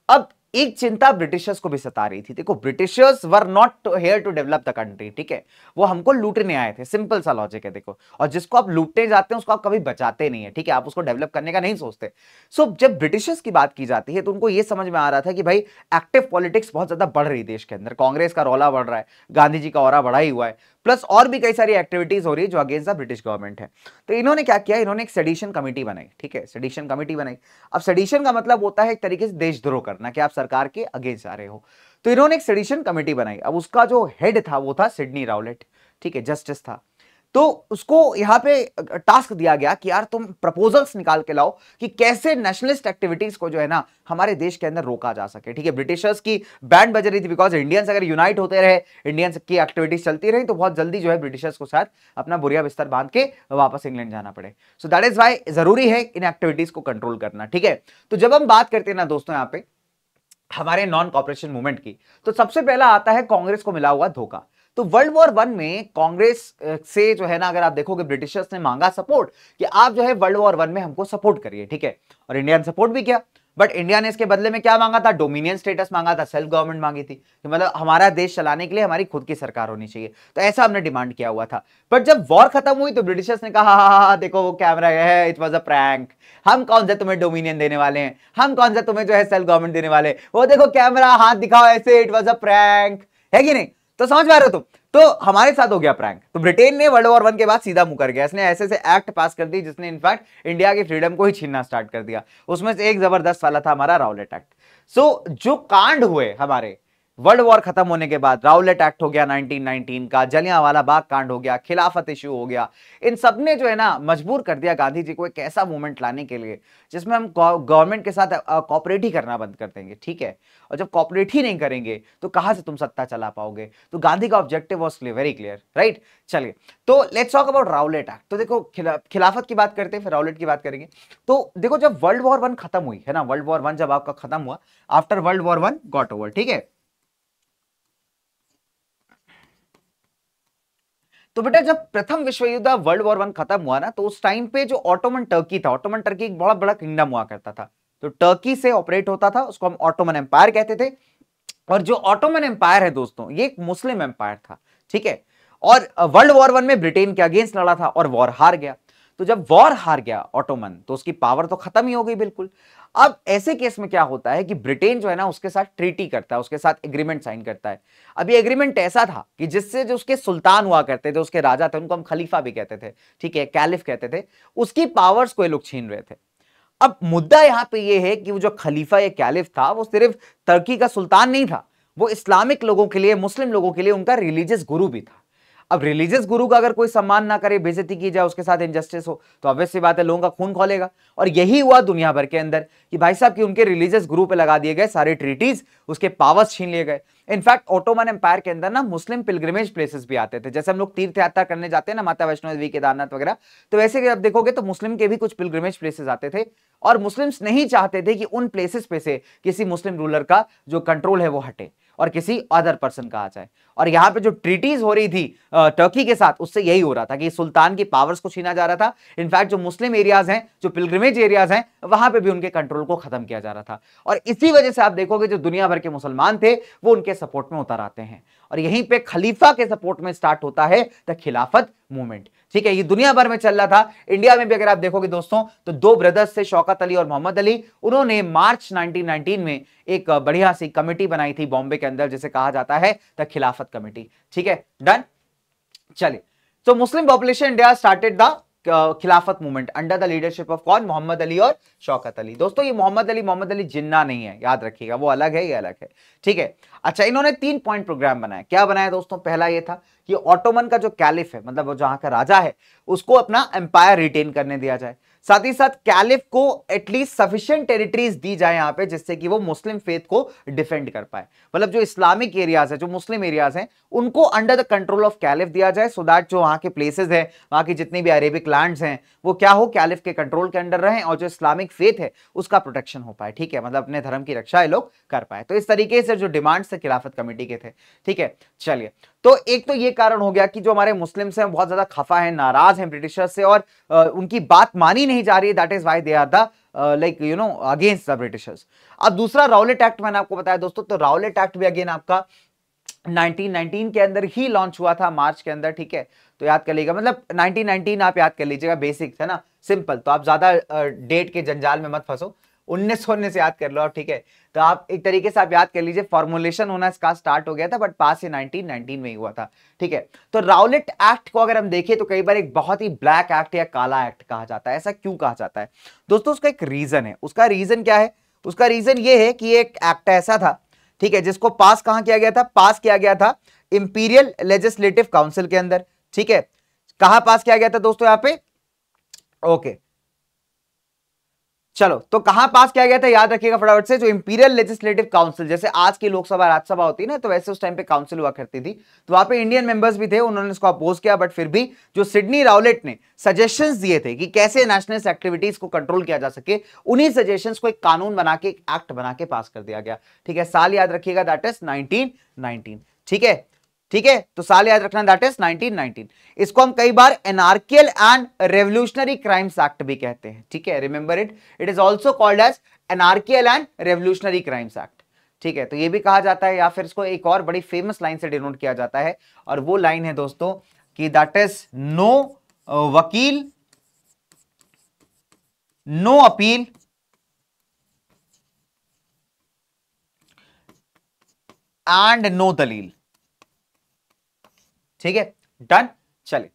अब एक चिंता ब्रिटिशर्स को भी सता रही थी। देखो Britishers were not here to develop the country, ठीक है, वो हमको लूटने आए थे, सिंपल सा लॉजिक है देखो। और जिसको आप लूटने जाते हैं उसको आप कभी बचाते नहीं है, ठीक है, आप उसको डेवलप करने का नहीं सोचते। सो जब ब्रिटिशर्स की बात की जाती है तो उनको ये समझ में आ रहा था कि भाई एक्टिव पॉलिटिक्स बहुत ज्यादा बढ़ रही है देश के अंदर, कांग्रेस का रौला बढ़ रहा है, गांधी जी का ऑरा बढ़ा ही हुआ है, प्लस और भी कई सारी एक्टिविटीज हो रही है जो अगेंस्ट द ब्रिटिश गवर्नमेंट है। तो इन्होंने क्या किया, इन्होंने एक सेडिशन कमेटी बनाई, ठीक है, सेडिशन कमेटी बनाई। अब सेडिशन का मतलब होता है एक तरीके से देशद्रोह करना, कि आप सरकार के अगेंस्ट जा रहे हो। तो इन्होंने एक सेडिशन कमेटी बनाई। अब उसका जो हेड था वो था सिडनी राउलेट, ठीक है, जस्टिस था। तो उसको यहां पे टास्क दिया गया कि यार तुम प्रपोजल्स निकाल के लाओ कि कैसे नेशनलिस्ट एक्टिविटीज को जो है ना हमारे देश के अंदर रोका जा सके, ठीक है। ब्रिटिशर्स की बैंड बज रही थी, बिकॉज इंडियंस अगर यूनाइट होते रहे, इंडियंस की एक्टिविटीज चलती रही, तो बहुत जल्दी जो है ब्रिटिशर्स को शायद अपना बुरिया बिस्तर बांध के वापस इंग्लैंड जाना पड़े। सो दैट इज वाई जरूरी है इन एक्टिविटीज को कंट्रोल करना, ठीक है। तो जब हम बात करते हैं ना दोस्तों यहाँ पे हमारे नॉन कॉपरेशन मूवमेंट की, तो सबसे पहला आता है कांग्रेस को मिला हुआ धोखा। तो वर्ल्ड वॉर 1 में कांग्रेस से जो है ना, अगर आप देखोगे ब्रिटिशर्स ने मांगा सपोर्ट कि आप जो है वर्ल्ड वॉर 1 में हमको सपोर्ट करिए, ठीक है, और इंडिया ने सपोर्ट भी किया। बट इंडिया ने इसके बदले में क्या मांगा था, डोमिनियन स्टेटस मांगा था, सेल्फ गवर्नमेंट मांगी थी, कि मतलब हमारा देश चलाने के लिए हमारी खुद की सरकार होनी चाहिए। तो ऐसा हमने डिमांड किया हुआ था। बट जब वॉर खत्म हुई तो ब्रिटिशर्स ने कहा हा देखो वो कैमरा है, इट वाज अ प्रैंक, हम कौन सा तुम्हें डोमिनियन देने वाले हैं, हम कौन सा तुम्हें जो है सेल्फ गवर्नमेंट देने वाले, वो देखो कैमरा, हाथ दिखाओ ऐसे, इट वाज अ प्रैंक, है कि नहीं। तो समझ पा रहे हो तुम, तो हमारे साथ हो गया प्रैंक। तो ब्रिटेन ने वर्ल्ड वॉर 1 के बाद सीधा मुकर गया, इसने ऐसे ऐसे एक्ट पास कर दी जिसने इनफैक्ट इंडिया की फ्रीडम को ही छीनना स्टार्ट कर दिया। उसमें से एक जबरदस्त वाला था हमारा राउलेट एक्ट। सो जो कांड हुए हमारे वर्ल्ड वॉर खत्म होने के बाद, राउलेट एक्ट हो गया 1919 का, जलियांवाला बाग कांड हो गया, खिलाफत इशू हो गया, इन सब ने जो है ना मजबूर कर दिया गांधी जी को एक ऐसा मूवमेंट लाने के लिए जिसमें हम गवर्नमेंट के साथ कॉपरेट ही करना बंद कर देंगे, ठीक है। और जब कॉपरेट ही नहीं करेंगे तो कहां से तुम सत्ता चला पाओगे। तो गांधी का objective was very clear, right. चलिए तो let's talk about Rowlatt act. तो देखो खिलाफत की बात करते हैं, फिर राउलेट की बात करेंगे। तो देखो जब वर्ल्ड वॉर 1 खत्म हुई है ना, वर्ल्ड वॉर 1 जब आपका खत्म हुआ, after world war 1 got over, ठीक है। तो बेटा जब प्रथम विश्व युद्ध वर्ल्ड वॉर 1 खत्म हुआ ना, तो उस टाइम पे जो ऑटोमन टर्की था, ऑटोमन टर्की एक बड़ा बड़ा किंगडम हुआ करता था, तो टर्की से ऑपरेट होता था, उसको हम ऑटोमन एम्पायर कहते थे। और जो ऑटोमन एम्पायर है दोस्तों, ये एक मुस्लिम एम्पायर था, ठीक है। और वर्ल्ड वॉर 1 में ब्रिटेन के अगेंस्ट लड़ा था और वॉर हार गया। तो जब वॉर हार गया ऑटोमन, तो उसकी पावर तो खत्म ही हो गई बिल्कुल। अब ऐसे केस में क्या होता है कि ब्रिटेन जो है ना उसके साथ ट्रीटी करता है, उसके साथ एग्रीमेंट साइन करता है। अब ये एग्रीमेंट ऐसा था कि जिससे जो उसके सुल्तान हुआ करते थे, उसके राजा थे, उनको हम खलीफा भी कहते थे, ठीक है, कैलिफ कहते थे, उसकी पावर्स को ये लोग छीन रहे थे। अब मुद्दा यहां पे ये है कि वो जो खलीफा या कैलिफ था वो सिर्फ तुर्की का सुल्तान नहीं था, वो इस्लामिक लोगों के लिए, मुस्लिम लोगों के लिए उनका रिलीजियस गुरु भी था। अब रिलीजियस गुरु का अगर कोई सम्मान ना करे, बेइज्जती की जाए, उसके साथ इनजस्टिस हो, तो ऑब्वियस सी बात है लोगों का खून खौलेगा। और यही हुआ दुनिया भर के अंदर कि भाई साहब कि उनके रिलीजियस गुरु पे लगा दिए गए सारे ट्रीटीज, उसके पावर्स छीन लिए गए। इनफैक्ट ओटोमन एम्पायर के अंदर ना मुस्लिम पिलग्रिमेज प्लेसेस भी आते थे, जैसे हम लोग तीर्थ यात्रा करने जाते हैं ना माता वैष्णो देवी, केदारनाथ वगैरह, तो वैसे आप देखोगे तो मुस्लिम के भी कुछ पिलग्रिमेज प्लेसेस आते थे और मुस्लिम्स नहीं चाहते थे कि उन प्लेसेस पे से किसी मुस्लिम रूलर का जो कंट्रोल है वो हटे और किसी अदर पर्सन का आ जाए। और यहां पे जो ट्रीटीज हो रही थी टर्की के साथ, उससे यही हो रहा था कि सुल्तान की पावर्स को छीना जा रहा था। इनफैक्ट जो मुस्लिम एरियाज हैं, जो पिलग्रिमेज एरियाज हैं, वहां पे भी उनके कंट्रोल को खत्म किया जा रहा था। और इसी वजह से आप देखोगे जो दुनिया भर के मुसलमान थे वो उनके सपोर्ट में उतर आते हैं और यहीं पे खलीफा के सपोर्ट में स्टार्ट होता है द खिलाफत मूवमेंट। ठीक है, ये दुनिया भर में चल रहा था। इंडिया में भी अगर आप देखोगे दोस्तों तो दो ब्रदर्स थे, शौकत अली और मोहम्मद अली, उन्होंने मार्च 1919 में एक बढ़िया सी कमेटी बनाई थी बॉम्बे के अंदर, जिसे कहा जाता है द खिलाफत कमेटी। ठीक है, डन। चलिए, तो Muslim population India started the Khilafat movement under the leadership of कौन? मोहम्मद अली और शौकत अली। दोस्तों ये मोहम्मद अली जिन्ना नहीं है, याद रखिएगा, वो अलग है, ये अलग है। ठीक है, अच्छा, इन्होंने 3 पॉइंट प्रोग्राम बनाया। क्या बनाया दोस्तों? पहला ये था कि ऑटोमन का जो कैलिफ है, मतलब वो जहां का राजा है, उसको अपना एम्पायर रिटेन करने दिया जाए। साथ ही साथ कैलिफ को एटलीस्ट सफिशिएंट टेरिटरीज दी जाए यहां पे, जिससे कि वो मुस्लिम फेथ को डिफेंड कर पाए। मतलब जो इस्लामिक एरियाज है, जो मुस्लिम एरियाज हैं, उनको under the control of caliph दिया जाए, सो दैट जो वहां के प्लेसेस है, वहां की जितनी भी अरेबिक लैंड्स हैं, वो क्या हो, कैलिफ के कंट्रोल के अंडर रहें और जो इस्लामिक फेथ है उसका प्रोटेक्शन हो पाए। ठीक है, मतलब अपने धर्म की रक्षा ये लोग कर पाए। तो इस तरीके से जो डिमांड्स थे खिलाफत कमेटी के थे। ठीक है, चलिए, तो एक तो ये कारण हो गया कि जो हमारे मुस्लिम्स हैं बहुत ज्यादा खफा हैं, नाराज हैं ब्रिटिशर्स से और उनकी बात मानी नहीं जा रही है। That is why they are the like you know against the Britishers. अब दूसरा राउलेट एक्ट मैंने आपको बताया दोस्तों, तो राउलेट एक्ट भी अगेन आपका 1919 के अंदर ही लॉन्च हुआ था, मार्च के अंदर। ठीक है, तो याद कर लीजिएगा, मतलब 1919 आप याद कर लीजिएगा, बेसिक है ना, सिंपल। तो आप ज्यादा डेट के जंजाल में मत फंसो, 1919 याद कर लो आप। ठीक है, तो आप एक तरीके से आप याद कर लीजिए, फॉर्मुलेशन होना इसका स्टार्ट हो गया था, बट पास ये 1919 में ही हुआ था। ठीक है, तो राउलेट एक्ट को अगर हम देखें तो कई बार एक बहुत ही ब्लैक एक्ट या काला एक्ट कहा जाता है। ऐसा क्यों कहा जाता है दोस्तों? उसका एक रीजन है। उसका रीजन क्या है? उसका रीजन ये है कि एक एक्ट ऐसा था, ठीक है, जिसको पास कहां किया गया था? पास किया गया था इंपीरियल लेजिस्लेटिव काउंसिल के अंदर। ठीक है, कहां पास किया गया था दोस्तों? यहां पे ओके, चलो, तो कहां पास किया गया था याद रखिएगा फटाफट से। जो इंपीरियल लेजिस्लेटिव काउंसिल, जैसे आज की लोकसभा राज्यसभा होती है ना, तो वैसे उस टाइम पे काउंसिल हुआ करती थी, तो वहां पे इंडियन मेंबर्स भी थे, उन्होंने इसको अपोज किया, बट फिर भी जो सिडनी राउलेट ने सजेशंस दिए थे कि कैसे नेशनलिस्ट एक्टिविटीज को कंट्रोल किया जा सके, उन्हीं सजेशंस को एक कानून बना के, एक एक्ट बना के पास कर दिया गया। ठीक है, साल याद रखिएगा, दैट इज 1919। ठीक है, ठीक है, तो साल याद रखना, दैट इज 1919। इसको हम कई बार anarchical and revolutionary crimes act भी कहते हैं। ठीक है, remember it, it is also called as anarchical and revolutionary crimes act. ठीक है, तो ये भी कहा जाता है, या फिर इसको एक और बड़ी फेमस लाइन से डिनोट किया जाता है, और वो लाइन है दोस्तों कि दैट इज नो वकील, नो अपील एंड नो दलील। ठीक है, डन। चलिए,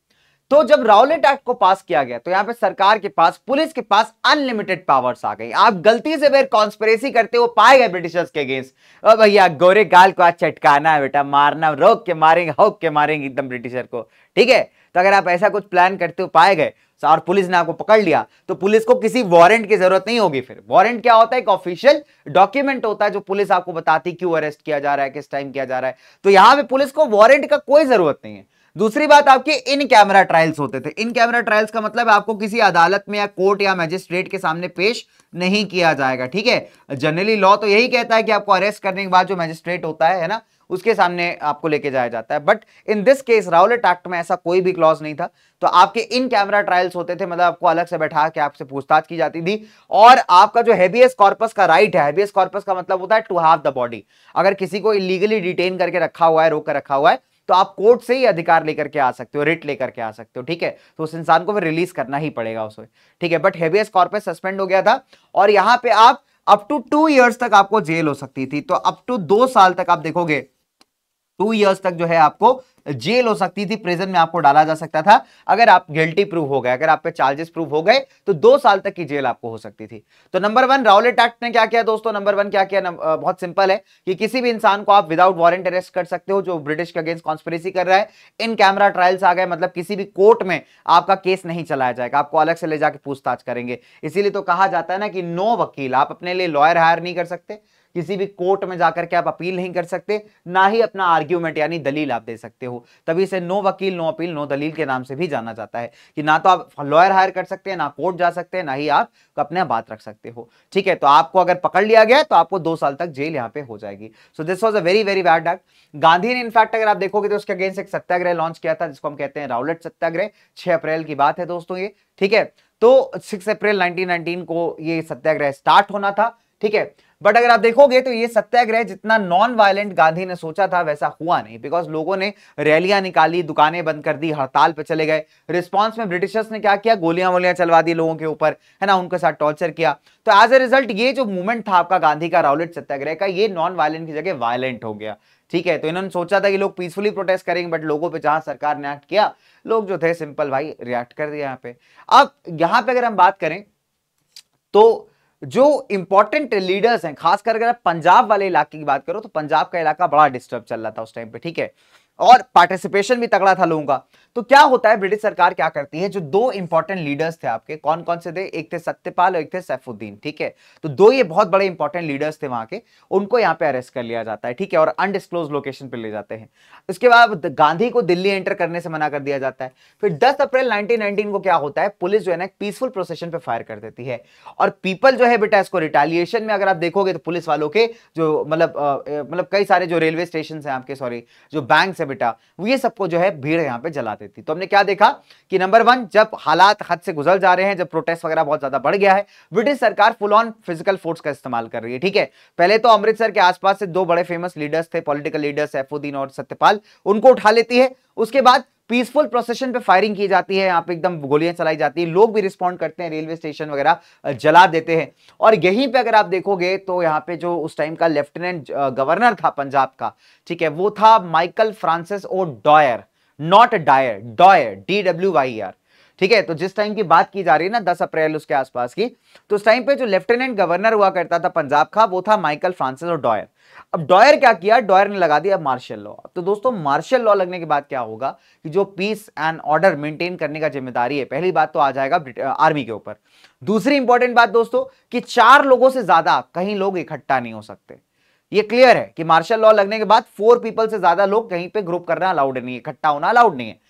तो जब राउलेट एक्ट को पास किया गया तो यहां पे सरकार के पास, पुलिस के पास अनलिमिटेड पावर्स आ गई। आप गलती से फिर कॉन्स्पिरेसी करते हो, पाए गए ब्रिटिशर्स के अगेंस्ट, ओ भैया गोरे गाल को आज चटकाना है बेटा, मारना, रोक के मारेंगे, हौक के मारेंगे एकदम ब्रिटिशर को। ठीक है, तो अगर आप ऐसा कुछ प्लान करते हो, पाए गए और पुलिस ने आपको पकड़ लिया, तो पुलिस को किसी वारंट की जरूरत नहीं होगी। फिर वारंट क्या होता है? एक ऑफिशियल डॉक्यूमेंट होता है जो पुलिस आपको बताती क्यों अरेस्ट किया जा रहा है, किस टाइम किया जा रहा है। तो यहां पे पुलिस को वारंट का कोई जरूरत नहीं है। दूसरी बात, आपके इन कैमरा ट्रायल्स होते थे। इन कैमरा ट्रायल्स का मतलब आपको किसी अदालत में या कोर्ट या मजिस्ट्रेट के सामने पेश नहीं किया जाएगा। ठीक है, जनरली लॉ तो यही कहता है कि आपको अरेस्ट करने के बाद जो मजिस्ट्रेट होता है ना, उसके सामने आपको लेके जाया जाता है। But in this case Rowlatt act में ऐसा कोई भी क्लॉज नहीं था। तो आपके इन कैमरा ट्रायल्स होते थे, मतलब आपको अलग से बैठा के आपसे पूछताछ की जाती थी, और आपका जो हेबियस कॉर्पस का राइट है, हेबियस कॉर्पस का मतलब होता है टू हैव द बॉडी। अगर किसी को इलीगली डिटेन करके रखा हुआ है, रोक कर रखा हुआ है, तो आप कोर्ट से ही अधिकार लेकर के आ सकते हो, रिट लेकर के आ सकते हो। ठीक है, तो उस इंसान को फिर रिलीज करना ही पड़ेगा उसे। ठीक है, बट हेबियस कॉर्पस सस्पेंड हो गया था, और यहां पे आप अप टू 2 इयर्स तक आपको जेल हो सकती थी। तो अप टू 2 साल तक आप देखोगे, 2 इयर्स तक जो है आपको जेल हो सकती थी, प्रिजन में आपको डाला जा सकता था। अगर आप गिल्टी प्रूव हो गए, अगर आप पे चार्जेस प्रूव हो गए, तो 2 साल तक की जेल आपको हो सकती थी। तो नंबर 1 राउलेट एक्ट ने क्या किया दोस्तों? नंबर 1 क्या किया? बहुत सिंपल है कि किसी भी इंसान को आप विदाउट वारंट अरेस्ट कर सकते हो जो ब्रिटिश के अगेंस्ट कॉन्स्पिरेसी कर रहा है। इन कैमरा ट्रायल्स आ गए, मतलब किसी भी कोर्ट में आपका केस नहीं चलाया जाएगा, आपको अलग से ले जाके पूछताछ करेंगे। इसीलिए तो कहा जाता है ना कि नो वकील, आप अपने लिए लॉयर हायर नहीं कर सकते। किसी भी कोर्ट में जाकर के आप अपील नहीं कर सकते, ना ही अपना आर्ग्यूमेंट यानी दलील आप दे सकते हो। तभी से नो वकील नो अपील नो दलील के नाम से भी जाना जाता है कि ना तो आप लॉयर हायर कर सकते हैं, ना कोर्ट जा सकते हैं, ना ही आप अपने बात रख सकते हो। ठीक है, तो आपको अगर पकड़ लिया गया तो आपको 2 साल तक जेल यहां पे हो जाएगी। So this was a very very bad act. Gandhi ने इनफैक्ट अगर आप देखोगे तो उसके अगेंस्ट एक सत्याग्रह लॉन्च किया था जिसको हम कहते हैं राउलेट सत्याग्रह। 6 अप्रैल की बात है दोस्तों ये। ठीक है, तो 6 अप्रैल 1919 को ये सत्याग्रह स्टार्ट होना था। ठीक है, बट अगर आप देखोगे तो ये सत्याग्रह जितना नॉन वायलेंट गांधी ने सोचा था वैसा हुआ नहीं, बिकॉज लोगों ने रैलियां निकाली, दुकानें बंद कर दी, हड़ताल पे चले गए। रिस्पांस में ब्रिटिशर्स ने क्या किया, गोलियां वोलियां चलवा दी लोगों के ऊपर, है ना, उनके साथ टॉर्चर किया। तो एज ए रिजल्ट ये जो मूवमेंट था आपका गांधी का राउलेट सत्याग्रह का, ये नॉन वायलेंट की जगह वायलेंट हो गया। ठीक है, तो इन्होंने सोचा था कि लोग पीसफुली प्रोटेस्ट करेंगे, बट लोगों पे जहां सरकार ने एक्ट किया, लोग जो थे सिंपल भाई रिएक्ट कर दिया यहाँ पे। अब यहां पे अगर हम बात करें तो जो इंपॉर्टेंट लीडर्स हैं, खासकर अगर आप पंजाब वाले इलाके की बात करो तो पंजाब का इलाका बड़ा डिस्टर्ब चल रहा था उस टाइम पे। ठीक है, और पार्टिसिपेशन भी तगड़ा था लोगों का। तो क्या होता है, ब्रिटिश सरकार क्या करती है, जो 2 इंपॉर्टेंट लीडर्स थे आपके, कौन कौन से थे, एक थे सत्यपाल और एक थे सैफुद्दीन। ठीक है, तो 2 ये बहुत बड़े इंपॉर्टेंट लीडर्स थे वहां के, उनको यहां पे अरेस्ट कर लिया जाता है। ठीक है, और अनडिस्क्लोज लोकेशन पे ले जाते हैं। इसके बाद गांधी को दिल्ली एंटर करने से मना कर दिया जाता है। फिर 10 अप्रैल 1919 को क्या होता है, पुलिस जो है ना पीसफुल प्रोसेशन पे फायर कर देती है, और पीपल जो है बेटा इसको रिटेलिएशन में अगर आप देखोगे तो पुलिस वालों के जो मतलब कई सारे जो रेलवे स्टेशन है आपके, सॉरी जो बैंक है बेटा, वो ये सबको जो है भीड़ यहां पे जला देती। तो हमने क्या देखा कि नंबर 1, जब हालात हद से गुजर जा रहे हैं, जब प्रोटेस्ट वगैरह बहुत ज्यादा बढ़ गया है, ब्रिटिश सरकार फुल ऑन फिजिकल फोर्स का इस्तेमाल कर रही है। ठीक है, पहले तो अमृतसर के आसपास से 2 बड़े फेमस लीडर्स थे, पॉलिटिकल लीडर्स सैफुद्दीन और सत्यपाल, उनको उठा लेती है। उसके बाद पीसफुल प्रोसेशन पे फायरिंग की जाती है, यहां पे एकदम गोलियां चलाई जाती है, लोग भी रिस्पॉन्ड करते हैं, रेलवे स्टेशन वगैरह जला देते हैं। और यहीं पे अगर आप देखोगे तो यहां पे जो उस टाइम का लेफ्टिनेंट गवर्नर था पंजाब का, ठीक है, वो था Michael Francis O'Dwyer, not Dyer, Dwyer, DWYER। ठीक है, तो जिस टाइम की बात की जा रही है ना 10 अप्रैल उसके आसपास की, तो उस टाइम पे जो लेफ्टिनेंट गवर्नर हुआ करता था पंजाब का, वो था माइकल फ्रांसिस और डॉयर। अब डॉयर क्या किया, डॉयर ने लगा दिया मार्शल लॉ। तो दोस्तों मार्शल लॉ लगने के बाद क्या होगा कि जो पीस एंड ऑर्डर मेंटेन करने का जिम्मेदारी है, पहली बात तो आ जाएगा आर्मी के ऊपर। दूसरी इंपॉर्टेंट बात दोस्तों कि 4 लोगों से ज्यादा कहीं लोग इकट्ठा नहीं हो सकते। ये क्लियर है कि मार्शल लॉ लगने के बाद 4 पीपल से ज्यादा लोग कहीं पे ग्रुप करना अलाउड नहीं है, इकट्ठा होना अलाउड नहीं है।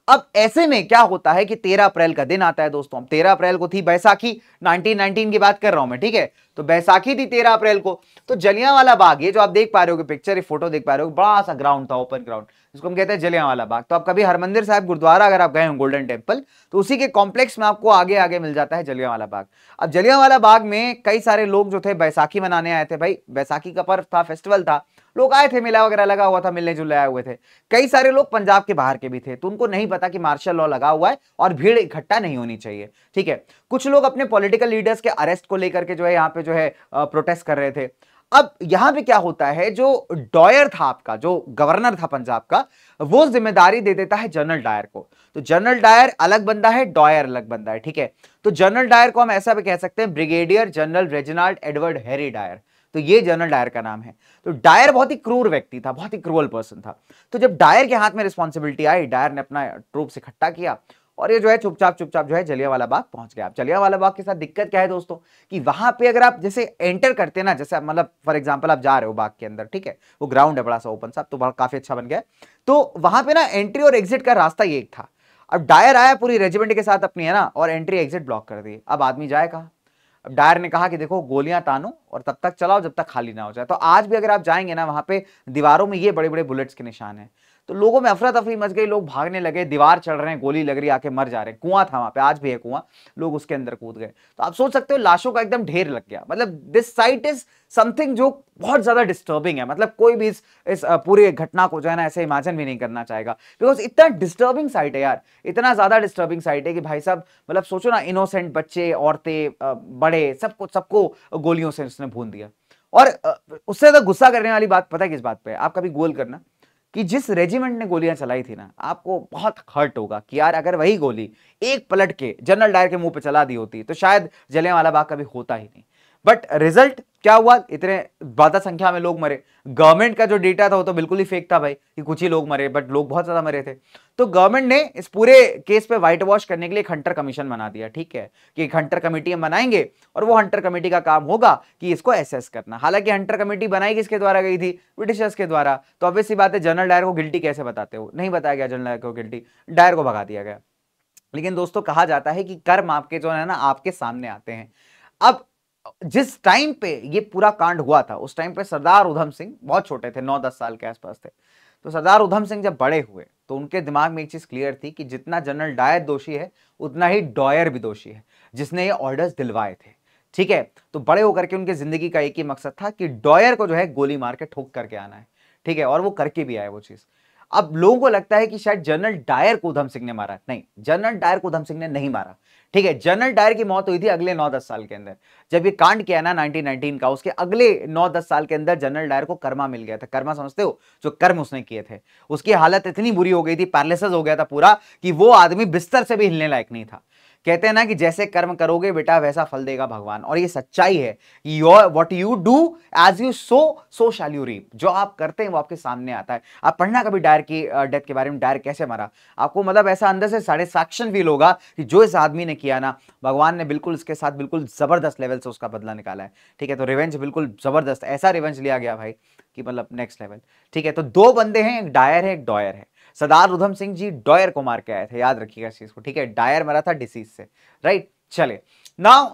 अब ऐसे में क्या होता है कि 13 अप्रैल का दिन आता है दोस्तों। 13 अप्रैल को थी बैसाखी, 1919 की बात कर रहा हूं मैं। ठीक है, तो बैसाखी थी 13 अप्रैल को। तो जलियांवाला बाग, ये जो आप देख पा रहे हो पिक्चर, ये फोटो देख पा रहे हो, बड़ा सा ग्राउंड था, ओपन ग्राउंड, जिसको हम कहते हैं जलियांवाला बाग। तो आप कभी हरमंदिर साहिब गुरुद्वारा अगर आप गए हो, गोल्डन टेम्पल, तो उसी के कॉम्प्लेक्स में आपको आगे आगे मिल जाता है जलियांवाला बाग। अब जलियांवाला बाग में कई सारे लोग जो थे बैसाखी मनाने आए थे। भाई बैसाखी का पर्व था, फेस्टिवल था, लोग आए थे, मेला वगैरह लगा हुआ था, मिलने जुलने आए हुए थे। कई सारे लोग पंजाब के बाहर के भी थे, तो उनको नहीं पता कि मार्शल लॉ लगा हुआ है और भीड़ इकट्ठा नहीं होनी चाहिए। ठीक है, कुछ लोग अपने पॉलिटिकल लीडर्स के अरेस्ट को लेकर के जो है यहाँ पे जो है प्रोटेस्ट कर रहे थे। अब यहां पे क्या होता है, जो डॉयर था आपका, जो गवर्नर था पंजाब का, वो जिम्मेदारी दे देता है जनरल डायर को। तो जनरल डायर अलग बंदा है, डॉयर अलग बंदा है। ठीक है, तो जनरल डायर को हम ऐसा भी कह सकते हैं, brigadier general Reginald Edward Harry Dyer. तो ये जनरल डायर का नाम है। तो डायर बहुत ही क्रूर व्यक्ति था, बहुत ही क्रूअल पर्सन था। तो जब डायर के हाथ में रिस्पॉन्सिबिलिटी आई, डायर ने अपना ट्रूप्स इकट्ठा किया और ये जो है चुपचाप चुपचाप जो है जलियांवाला बाग पहुंच गया। अब जलियांवाला बाग के साथ दिक्कत क्या है दोस्तों कि वहां पे अगर आप जैसे एंटर करते हैं ना, जैसे मतलब फॉर एग्जांपल आप जा रहे हो बाग के अंदर, ठीक है, वो ग्राउंड है बड़ा सा ओपन सा, तो काफी अच्छा बन गया। तो वहां पे ना एंट्री और एग्जिट का रास्ता ये एक था। अब डायर आया पूरी रेजिमेंट के साथ अपनी, है ना, और एंट्री एग्जिट ब्लॉक कर दी। अब आदमी जाए कहां? अब डायर ने कहा कि देखो गोलियां तानो और तब तक चलाओ जब तक खाली ना हो जाए। तो आज भी अगर आप जाएंगे ना, वहां पे दीवारों में ये बड़े बड़े बुलेट्स के निशान हैं। तो लोगों में अफरा तफरी मच गई, लोग भागने लगे, दीवार चढ़ रहे हैं, गोली लग रही, आके मर जा रहे हैं। कुआं था वहां पे, आज भी है कुआं, लोग उसके अंदर कूद गए। तो आप सोच सकते हो लाशों का एकदम ढेर लग गया। मतलब दिस साइट इज समथिंग जो बहुत ज्यादा डिस्टर्बिंग है। मतलब कोई भी इस पूरी घटना को जो है ना ऐसे इमेजिन भी नहीं करना चाहेगा, बिकॉज इतना डिस्टर्बिंग साइट है यार, इतना ज्यादा डिस्टर्बिंग साइट है कि भाई साहब मतलब सोचो ना, इनोसेंट बच्चे, औरतें, बड़े, सबको गोलियों से उसने भून दिया। और उससे ज्यादा गुस्सा करने वाली बात पता है किस बात पे है? आप कभी गोल करना कि जिस रेजिमेंट ने गोलियां चलाई थी ना, आपको बहुत हर्ट होगा कि यार अगर वही गोली एक पलट के जनरल डायर के मुंह पे चला दी होती तो शायद जलियांवाला बाग कभी होता ही नहीं। बट रिजल्ट क्या हुआ, इतने ज्यादा संख्या में लोग मरे। गवर्नमेंट का जो डेटा था वो तो बिल्कुल ही फेक था भाई कि कुछ ही लोग मरे, बट लोग बहुत ज्यादा मरे थे। तो गवर्नमेंट ने इस पूरे केस पे व्हाइट वॉश करने के लिए एक हंटर कमीशन बना दिया, ठीक है, कि एक हंटर कमेटी हम बनाएंगे और वो हंटर कमेटी का काम होगा कि इसको एसेस करना। हालांकि हंटर कमेटी बनाई किसके द्वारा गई थी, ब्रिटिशर्स के द्वारा। तो ऑब्वियस सी बात है, जनरल डायर को गिल्टी कैसे बताते हो, नहीं बताया गया जनरल डायर को गिल्टी, डायर को भगा दिया गया। लेकिन दोस्तों कहा जाता है कि कर्म आपके जो है ना आपके सामने आते हैं। अब जिस टाइम पे ये पूरा कांड हुआ था उस टाइम पे सरदार उधम सिंह बहुत छोटे थे, 9-10 साल के आसपास थे। तो सरदार उधम सिंह जब बड़े हुए तो उनके दिमाग में एक चीज क्लियर थी कि जितना जनरल डायर दोषी है उतना ही डॉयर भी दोषी है, जिसने ये ऑर्डर्स दिलवाए थे, ठीक है। तो बड़े होकर के उनके जिंदगी का एक ही मकसद था कि डॉयर को जो है गोली मार के ठोक करके आना है, ठीक है, और वो करके भी आए वो चीज। अब लोगों को लगता है कि शायद जनरल डायर को उधम सिंह ने मारा, नहीं, जनरल डायर को उधम सिंह ने नहीं मारा, ठीक है। जनरल डायर की मौत हुई थी अगले 9-10 साल के अंदर। जब ये कांड किया ना 1919 का, उसके अगले 9-10 साल के अंदर जनरल डायर को कर्मा मिल गया था। कर्मा समझते हो, जो कर्म उसने किए थे। उसकी हालत इतनी बुरी हो गई थी, पैरालिसिस हो गया था पूरा, कि वो आदमी बिस्तर से भी हिलने लायक नहीं था। कहते हैं ना कि जैसे कर्म करोगे बेटा वैसा फल देगा भगवान, और ये सच्चाई है। What you do as you sow shall you reap. जो आप करते हैं वो आपके सामने आता है। आप पढ़ना कभी डायर की डेथ के बारे में, डायर कैसे मरा, आपको मतलब ऐसा अंदर से सैटिस्फैक्शन फील होगा कि जो इस आदमी ने किया ना, भगवान ने बिल्कुल इसके साथ बिल्कुल जबरदस्त लेवल से उसका बदला निकाला है, ठीक है। तो रिवेंज बिल्कुल जबरदस्त, ऐसा रिवेंज लिया गया भाई कि मतलब नेक्स्ट लेवल, ठीक है। तो दो बंदे हैं, एक डायर है एक डॉयर है। सरदार उधम सिंह जी डॉयर को मार के आए थे, याद रखिएगा इस चीज को, ठीक है। डायर मरा था डिसीज से, राइट। चले नाउ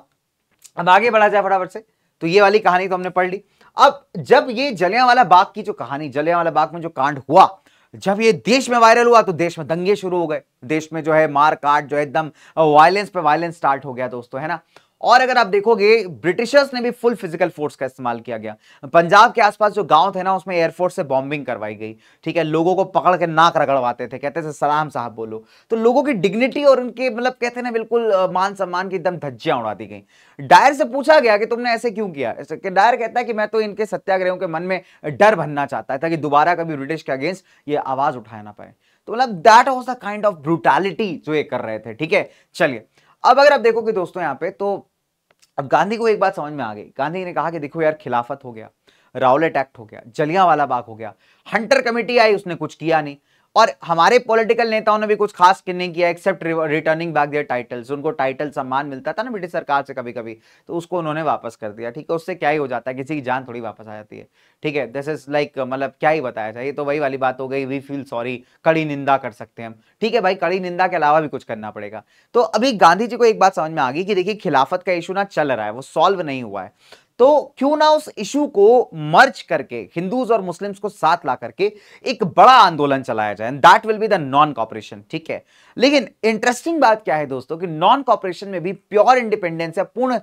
अब आगे बढ़ा जाए फटाफट से। तो ये वाली कहानी तो हमने पढ़ ली। अब जब ये जलियांवाला बाग की जो कहानी, जलियांवाला बाग में जो कांड हुआ, जब ये देश में वायरल हुआ तो देश में दंगे शुरू हो गए। देश में जो है मार काट, जो है एकदम वायलेंस पे वायलेंस स्टार्ट हो गया दोस्तों, है ना। और अगर आप देखोगे ब्रिटिशर्स ने भी फुल फिजिकल फोर्स का इस्तेमाल किया गया। पंजाब के आसपास जो गांव थे ना उसमें एयरफोर्स से बॉम्बिंग करवाई गई, ठीक है। लोगों को पकड़ के नाक रगड़वाते थे, कहते थे सलाम साहब बोलो। तो लोगों की डिग्निटी और उनके मतलब कहते हैं ना बिल्कुल मान सम्मान की एकदम धज्जियां उड़ा दी गई। डायर से पूछा गया कि तुमने ऐसे क्यों किया, डायर कहता है कि मैं तो इनके सत्याग्रहियों के मन में डर भरना चाहता था कि दोबारा कभी ब्रिटिश के अगेंस्ट ये आवाज उठाया ना पाए। तो मतलब that was the kind of brutality जो ये कर रहे थे, ठीक है। चलिए अब अगर आप देखोगे दोस्तों यहाँ पे, तो अब गांधी को एक बात समझ में आ गई। गांधी ने कहा कि देखो यार, खिलाफत हो गया, राउलेट एक्ट हो गया, जलियांवाला बाग हो गया, हंटर कमेटी आई उसने कुछ किया नहीं, और हमारे पॉलिटिकल नेताओं ने भी कुछ खास नहीं किया except returning back their titles. उनको टाइटल सम्मान मिलता था ना ब्रिटिश सरकार से कभी कभी, तो उसको उन्होंने वापस कर दिया, ठीक है। उससे क्या ही हो जाता है, किसी की जान थोड़ी वापस आ जाती है, ठीक है। दिस इज लाइक मतलब क्या ही बताया जाए, ये तो वही वाली बात हो गई, वी फील सॉरी, कड़ी निंदा कर सकते हैं हम, ठीक है भाई। कड़ी निंदा के अलावा भी कुछ करना पड़ेगा। तो अभी गांधी जी को एक बात समझ में आ गई कि देखिए खिलाफत का इशू ना चल रहा है, वो सॉल्व नहीं हुआ है, तो क्यों ना उस इशू को मर्ज करके हिंदूज और मुस्लिम्स को साथ ला करके एक बड़ा आंदोलन चलाया जाए, that will be the non cooperation, ठीक है। लेकिन इंटरेस्टिंग बात क्या है दोस्तों कि नॉन कॉपरेशन में भी प्योर इंडिपेंडेंस या पूर्ण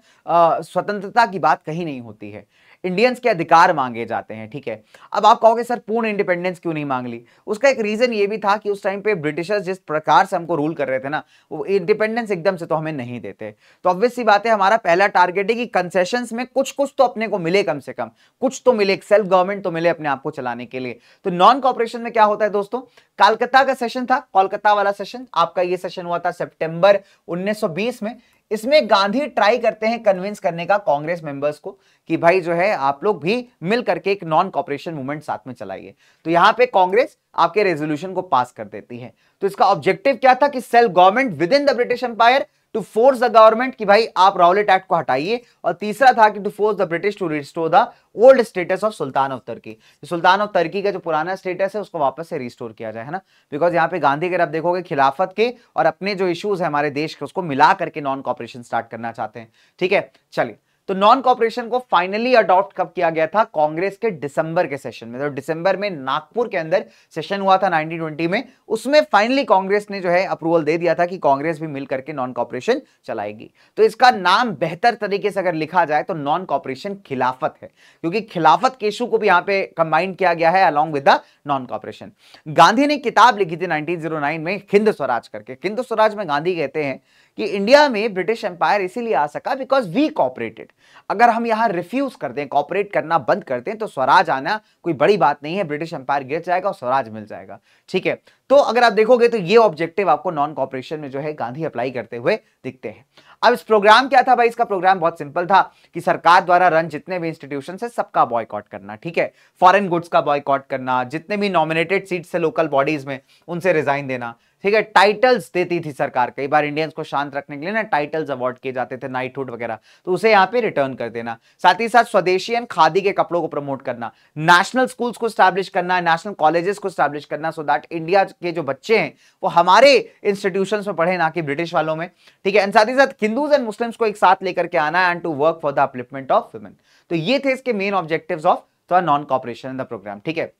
स्वतंत्रता की बात कहीं नहीं होती है। इंडियंस के अधिकार मांगे जाते हैं, ठीक है। अब आप कहोगे सर पूर्ण इंडिपेंडेंस क्यों नहीं मांग ली, उसका एक रीजन ये भी था कि उस टाइम पे ब्रिटिशर्स जिस प्रकार से हमको रूल कर रहे थे ना, वो इंडिपेंडेंस एकदम से तो हमें नहीं देते। तो ऑब्वियस सी बात है, हमारा पहला टारगेट है कि कंसेशंस में कुछ कुछ तो अपने को मिले, कम से कम कुछ तो मिले, सेल्फ गवर्नमेंट तो मिले अपने आप को चलाने के लिए। तो नॉन कॉपरेशन में क्या होता है दोस्तों, कोलकाता का सेशन था, कोलकाता वाला सेशन आपका, ये सेशन हुआ था सितंबर 1920 में। इसमें गांधी ट्राई करते हैं कन्विंस करने का कांग्रेस मेंबर्स को कि भाई जो है आप लोग भी मिल करके एक नॉन कॉपरेशन मूवमेंट साथ में चलाइए। तो यहां पे कांग्रेस आपके रेजोल्यूशन को पास कर देती है। तो इसका ऑब्जेक्टिव क्या था कि self government within the British empire, to force the government कि भाई आप राउलेट एक्ट को हटाइए, और तीसरा था कि to force the British to restore the old status of sultan of Turkey. Sultan of Turkey का जो पुराना स्टेटस है उसको वापस से रिस्टोर किया जाए, है ना। बिकॉज यहाँ पे गांधी अगर आप देखोगे खिलाफत के और अपने जो इश्यूज है हमारे देश के उसको मिला करके नॉन कॉपरेशन स्टार्ट करना चाहते हैं, ठीक है। चलिए, तो नॉन कॉपरेशन को फाइनली अडॉप्ट कब किया गया था, कांग्रेस के दिसंबर के सेशन में। तो दिसंबर में नागपुर के अंदर सेशन हुआ था 1920 में, उसमें फाइनली कांग्रेस ने जो है अप्रूवल दे दिया था कि कांग्रेस भी मिल करके नॉन कॉपरेशन चलाएगी। तो इसका नाम बेहतर तरीके से अगर लिखा जाए तो नॉन कॉपरेशन खिलाफत है, क्योंकि खिलाफत के इशू को भी यहां पे कंबाइन किया गया है along with the non cooperation. Gandhi ने किताब लिखी थी 1909 में, हिंद स्वराज करके। हिंद स्वराज में गांधी कहते हैं कि इंडिया में ब्रिटिश एम्पायर इसीलिए आ सका बिकॉज वी कॉपरेटेड। अगर हम यहां रिफ्यूज कर दें, कॉपरेट करना बंद कर दें, तो स्वराज आना कोई बड़ी बात नहीं है, ब्रिटिश एम्पायर गिर जाएगा और स्वराज मिल जाएगा, ठीक है। तो अगर आप देखोगे तो ये ऑब्जेक्टिव आपको नॉन कॉपरेशन में जो है गांधी अप्लाई करते हुए दिखते हैं। अब इस प्रोग्राम क्या था भाई, इसका प्रोग्राम बहुत सिंपल था कि सरकार द्वारा रन जितने भी इंस्टीट्यूशन है सबका बॉयकॉट करना, ठीक है, फॉरेन गुड्स का बॉयकॉट करना, जितने भी नॉमिनेटेड सीट्स है लोकल बॉडीज में उनसे रिजाइन देना, ठीक है, टाइटल्स देती थी सरकार, कई बार इंडियंस को शांत रखने के लिए ना टाइटल्स अवार्ड किए जाते थे, नाइटहुड वगैरह, तो उसे यहाँ पे रिटर्न कर देना। साथ ही साथ स्वदेशी एंड खादी के कपड़ों को प्रमोट करना, नेशनल स्कूल्स को स्टैब्लिश करना, नेशनल कॉलेजेस को स्टैब्लिश करना, सो दैट इंडिया के जो बच्चे हैं वो हमारे इंस्टीट्यूशंस में पढ़े, ना कि ब्रिटिश वालों में, ठीक है। साथ ही साथ हिंदूज एंड मुस्लिम्स को एक साथ लेकर के आना and to work for the upliftment of women. तो ये थे इसके main objectives of non cooperation in the programme, ठीक है।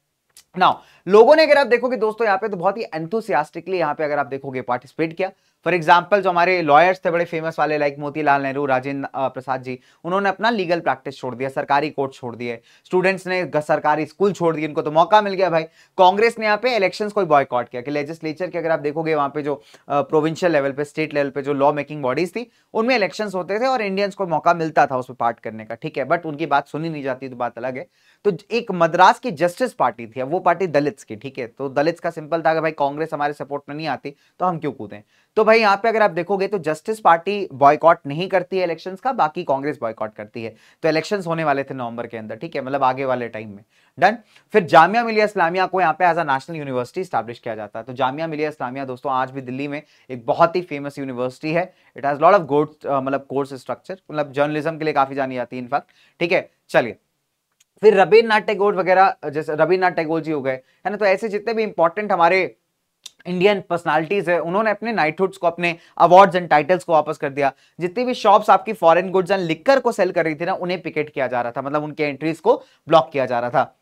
नाउ लोगों ने, अगर आप देखोगे दोस्तों यहाँ पे, तो बहुत ही एंथुसियास्टिकली यहाँ पे अगर आप देखोगे पार्टिसिपेट किया। फॉर एग्जाम्पल जो हमारे लॉयर्स थे बड़े फेमस वाले, लाइक मोतीलाल नेहरू, राजेंद्र प्रसाद जी, उन्होंने अपना लीगल प्रैक्टिस छोड़ दिया, सरकारी कोर्ट छोड़ दिए, स्टूडेंट्स ने सरकारी स्कूल छोड़ दिए, इनको तो मौका मिल गया भाई। कांग्रेस ने यहाँ पे इलेक्शंस को बॉयकॉट किया कि लेजिस्लेचर के, अगर आप देखोगे वहां पे जो प्रोविंशियल लेवल पे, स्टेट लेवल पे जो लॉ मेकिंग बॉडीज थी उनमें इलेक्शंस होते थे और इंडियंस को मौका मिलता था उसमें पार्ट करने का, ठीक है, बट उनकी बात सुनी नहीं जाती तो बात अलग है। तो एक मद्रास की जस्टिस पार्टी थी, वो पार्टी दलित्स की, ठीक है, तो दलित्स का सिंपल था कि भाई कांग्रेस हमारे सपोर्ट में नहीं आती तो हम क्यों कूदें। तो भाई यहाँ पे अगर आप देखोगे तो जस्टिस पार्टी बॉयकॉट नहीं करती है इलेक्शंस का, बाकी कांग्रेस बॉयकॉट करती है। तो इलेक्शंस होने वाले थे नवंबर के अंदर, ठीक है, मतलब आगे वाले टाइम में, डन। फिर जामिया मिलिया इस्लामिया को यहाँ पे as a national university establish किया जाता है। तो जामिया मिलिया इस्लामिया दोस्तों आज भी दिल्ली में एक बहुत ही फेमस यूनिवर्सिटी है। It has lot of good मतलब कोर्स स्ट्रक्चर, मतलब जर्नलिज्म के लिए काफी जानी जाती है इनफैक्ट, ठीक है। चलिए, फिर रविन्द्रनाथ टैगोर वगैरह, जैसे रविन्द्रनाथ टैगोर जी हो गए, है ना, तो ऐसे जितने भी इंपॉर्टेंट हमारे इंडियन पर्सनालिटीज है, उन्होंने अपने नाइटहुड्स को, अपने अवार्ड्स एंड टाइटल्स को वापस कर दिया। जितनी भी शॉप्स आपकी फॉरेन गुड्स एंड लिकर को सेल कर रही थी ना, उन्हें पिकेट किया जा रहा था, मतलब उनके एंट्रीज को ब्लॉक किया जा रहा था।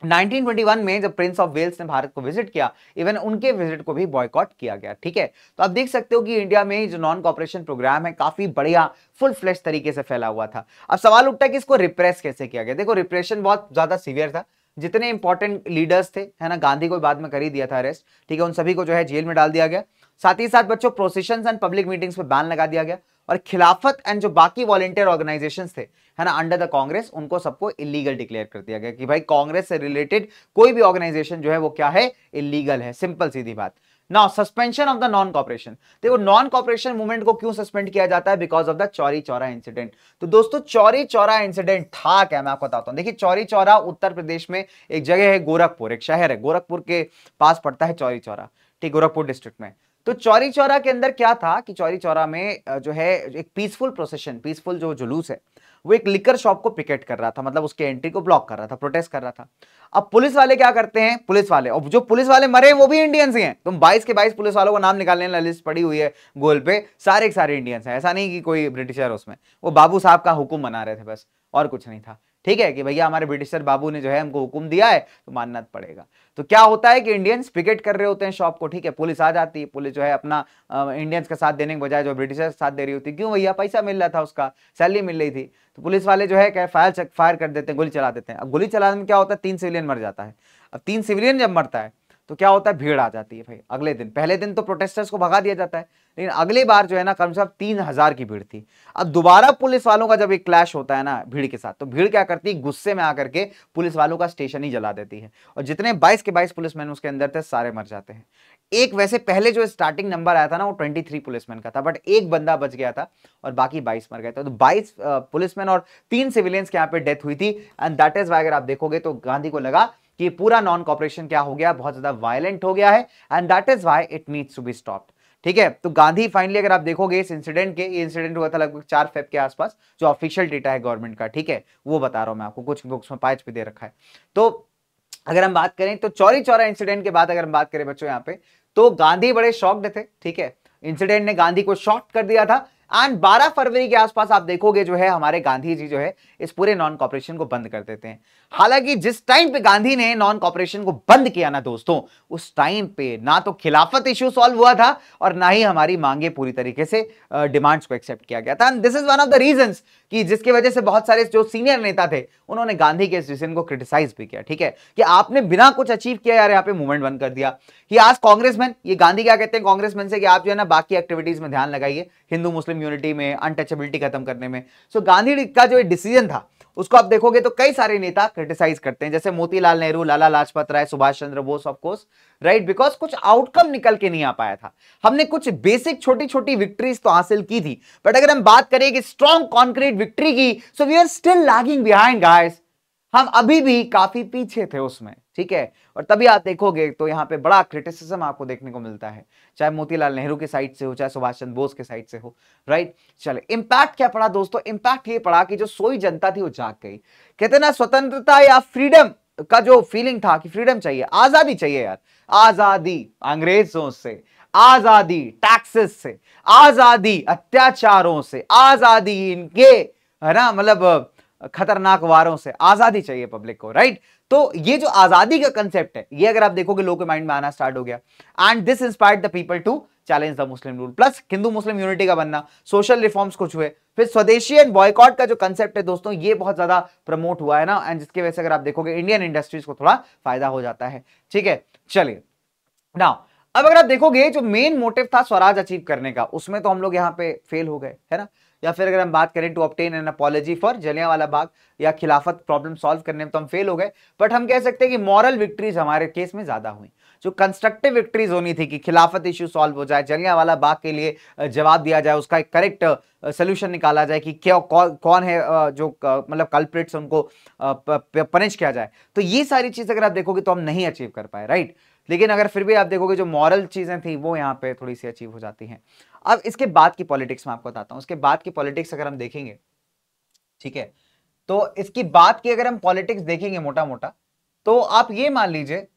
1921 में जब प्रिंस ऑफ वेल्स ने भारत को विजिट किया, इवन उनके विजिट को भी बॉयकॉट किया गया, ठीक है। तो आप देख सकते हो कि इंडिया में जो नॉन कॉपरेशन प्रोग्राम है काफी बढ़िया फुल फ्लैश तरीके से फैला हुआ था। अब सवाल उठता है कि इसको रिप्रेस कैसे किया गया। देखो, रिप्रेशन बहुत ज्यादा सीवियर था, जितने इंपॉर्टेंट लीडर्स थे, है ना, गांधी को बाद में कर ही दिया था अरेस्ट, ठीक है, उन सभी को जो है जेल में डाल दिया गया। साथ ही साथ बच्चों प्रोसेशंस एंड पब्लिक मीटिंग्स पे बैन लगा दिया गया, और खिलाफत एंड जो बाकी वॉलंटियर ऑर्गेनाइजेशंस थे, है ना, अंडर द कांग्रेस, उनको सबको इलीगल डिक्लेयर कर दिया गया कि भाई कांग्रेस से रिलेटेड कोई भी ऑर्गेनाइजेशन जो है वो क्या है, इलीगल है, सिंपल सीधी बात। Now suspension of the non cooperation. देखो, नॉन कॉपरेशन मूवमेंट को क्यों सस्पेंड किया जाता है? Because of the Chauri Chaura incident. तो दोस्तों चौरी चौरा इंसिडेंट था क्या, मैं आपको बताता हूं। देखिए, चौरी चौरा उत्तर प्रदेश में एक जगह है, गोरखपुर, एक शहर है, गोरखपुर के पास पड़ता है चौरी चौरा, ठीक, गोरखपुर डिस्ट्रिक्ट में। तो चौरी चौरा के अंदर क्या था कि चौरी चौरा में जो है एक पीसफुल प्रोसेशन, पीसफुल जो जुलूस है, वो एक लिकर शॉप को पिकेट कर रहा था, मतलब उसके एंट्री को ब्लॉक कर रहा था, प्रोटेस्ट कर रहा था। अब पुलिस वाले क्या करते हैं, पुलिस वाले, और जो पुलिस वाले मरे वो भी इंडियंस ही हैं। तुम 22 के 22 पुलिस वालों को नाम निकालने वाली लिस्ट पड़ी हुई है गोल पे, सारे के सारे इंडियंस हैं, ऐसा नहीं कि कोई ब्रिटिशर उसमें। वो बाबू साहब का हुक्म मना रहे थे बस, और कुछ नहीं था, ठीक है, कि भैया हमारे ब्रिटिशर बाबू ने जो है हमको हुक्म दिया है तो मानना पड़ेगा। तो क्या होता है कि इंडियंस पिकेट कर रहे होते हैं शॉप को, ठीक है, पुलिस आ जाती है, पुलिस जो है अपना इंडियंस का साथ देने के बजाय जो ब्रिटिशर साथ दे रही होती, क्यों भैया, पैसा मिल रहा था, उसका सैलरी मिल रही थी, तो पुलिस वाले जो है क्या फायर कर देते हैं, गोली चला देते हैं। अब गोली चलाने में क्या होता है, 3 सिविलियन मर जाता है। अब 3 सिविलियन जब मरता है तो क्या होता है, भीड़ आ जाती है भाई अगले दिन। पहले दिन तो प्रोटेस्टर्स को भगा दिया जाता है, लेकिन अगली बार जो है ना कम से कम 3000 की भीड़ थी। अब दोबारा पुलिस वालों का जब एक क्लैश होता है ना भीड़ के साथ, तो भीड़ क्या करती है, गुस्से में आकर के पुलिस वालों का स्टेशन ही जला देती है, और जितने 22 के 22 पुलिसमैन उसके अंदर थे सारे मर जाते हैं। एक वैसे पहले जो स्टार्टिंग नंबर आया था ना वो 23 पुलिसमैन का था, बट एक बंदा बच गया था और बाकी 22 मर गए थे। तो 22 पुलिसमैन और 3 सिविलियंस के यहाँ पे डेथ हुई थी। एंड दैट इज वाई, अगर आप देखोगे तो गांधी को लगा कि पूरा नॉन कॉपरेशन क्या हो गया, बहुत ज्यादा वायलेंट हो गया है, and that is why it needs to be stopped, ठीक है। तो गांधी फाइनली, अगर आप देखोगे इस इंसिडेंट के, ये इंसिडेंट हुआ था लगभग 4 फेब के आसपास, जो ऑफिशियल डेटा है गवर्नमेंट का, ठीक है, वो बता रहा हूं मैं आपको, कुछ बुक्स में पाइच भी दे रखा है। तो अगर हम बात करें तो चौरी चौरा इंसिडेंट के बाद अगर हम बात करें बच्चों यहाँ पे, तो गांधी बड़े शॉक्ड थे, ठीक है, इंसिडेंट ने गांधी को शॉक कर दिया था। एंड 12 फरवरी के आसपास आप देखोगे जो है हमारे गांधी जी जो है इस पूरे नॉन कॉपरेशन को बंद कर देते हैं। हालांकि जिस टाइम पे गांधी ने नॉन कॉपरेशन को बंद किया ना दोस्तों, उस टाइम पे ना तो खिलाफत इश्यू सॉल्व हुआ था और ना ही हमारी मांगे पूरी तरीके से डिमांड्स को एक्सेप्ट किया गया था। And this is one of the reasons कि जिसकी वजह से बहुत सारे जो सीनियर नेता थे उन्होंने गांधी के इस डिसीजन को क्रिटिसाइज भी किया, ठीक है, कि आपने बिना कुछ अचीव किया यार यहाँ पे मूवमेंट बंद कर दिया। कि आज कांग्रेसमैन, ये गांधी क्या कहते हैं कांग्रेसमैन से, कि आप जो है ना बाकी एक्टिविटीज में ध्यान लगाइए, हिंदू मुस्लिम यूनिटी में, अनटचेबिलिटी खत्म करने में। सो गांधी का जो डिसीजन था उसको आप देखोगे तो कई सारे नेता क्रिटिसाइज करते हैं, जैसे Motilal Nehru, Lala Lajpat Rai, Subhash Chandra Bose, of course, right, because कुछ आउटकम निकल के नहीं आ पाया था। हमने कुछ बेसिक छोटी छोटी विक्ट्रीज तो हासिल की थी, बट अगर हम बात करें कि स्ट्रॉन्ग कॉन्क्रीट विक्ट्री की, so we are still lagging behind guys, हम अभी भी काफी पीछे थे उसमें, ठीक है। और तभी आप देखोगे तो यहां पे बड़ा क्रिटिसिज्म आपको देखने को मिलता है, चाहे मोतीलाल नेहरू के साइड से हो, चाहे सुभाष चंद्र बोस के साइड से हो, राइट। चले, इंपैक्ट क्या पड़ा दोस्तों? इंपैक्ट ये पड़ा कि जो सोई जनता थी वो जाग गई। कहते ना, स्वतंत्रता या फ्रीडम का जो फीलिंग था कि फ्रीडम चाहिए, आजादी चाहिए यार, आजादी अंग्रेजों से, आजादी टैक्सेस से, आजादी अत्याचारों से, आजादी इनके, है ना, मतलब खतरनाक वारों से, आजादी चाहिए पब्लिक को, राइट। तो ये जो आजादी का कंसेप्ट है, ये अगर आप देखोगे लोगों के माइंड में आना स्टार्ट हो गया, and this inspired the people to challenge the Muslim rule, plus Hindu Muslim unity का बनना, सोशल रिफॉर्म्स कुछ हुए, फिर स्वदेशी एंड बॉयकॉट का जो कंसेप्ट है दोस्तों, ये बहुत ज्यादा प्रमोट हुआ है ना, एंड जिसकी वजह से अगर आप देखोगे इंडियन इंडस्ट्रीज को थोड़ा फायदा हो जाता है, ठीक है। चलिए नाउ, अब अगर आप देखोगे जो मेन मोटिव था स्वराज अचीव करने का, उसमें तो हम लोग यहाँ पे फेल हो गए, है ना। या फिर अगर हम बात करें to obtain an apology for Jallianwala Bagh या खिलाफत प्रॉब्लम सॉल्व करने में, तो हम फेल हो गए। बट हम कह सकते हैं कि मॉरल विक्ट्रीज हमारे केस में ज्यादा हुई। जो कंस्ट्रक्टिव विक्ट्रीज होनी थी कि खिलाफत इश्यू सॉल्व हो जाए, जलियांवाला बाग के लिए जवाब दिया जाए, उसका एक करेक्ट सोल्यूशन निकाला जाए कि क्या कौन है जो मतलब कल्प्रिट्स, उनको पनिश किया जाए, तो ये सारी चीज अगर आप देखोगे तो हम नहीं अचीव कर पाए, राइट। लेकिन अगर फिर भी आप देखोगे जो मॉरल चीजें थी वो यहाँ पे थोड़ी सी अचीव हो जाती हैं। अब इसके बाद की पॉलिटिक्स में आपको बताता हूं, इसके बाद की पॉलिटिक्स अगर हम देखेंगे, ठीक है, तो इसकी बात की अगर हम पॉलिटिक्स देखेंगे मोटा मोटा, तो आप ये मान लीजिए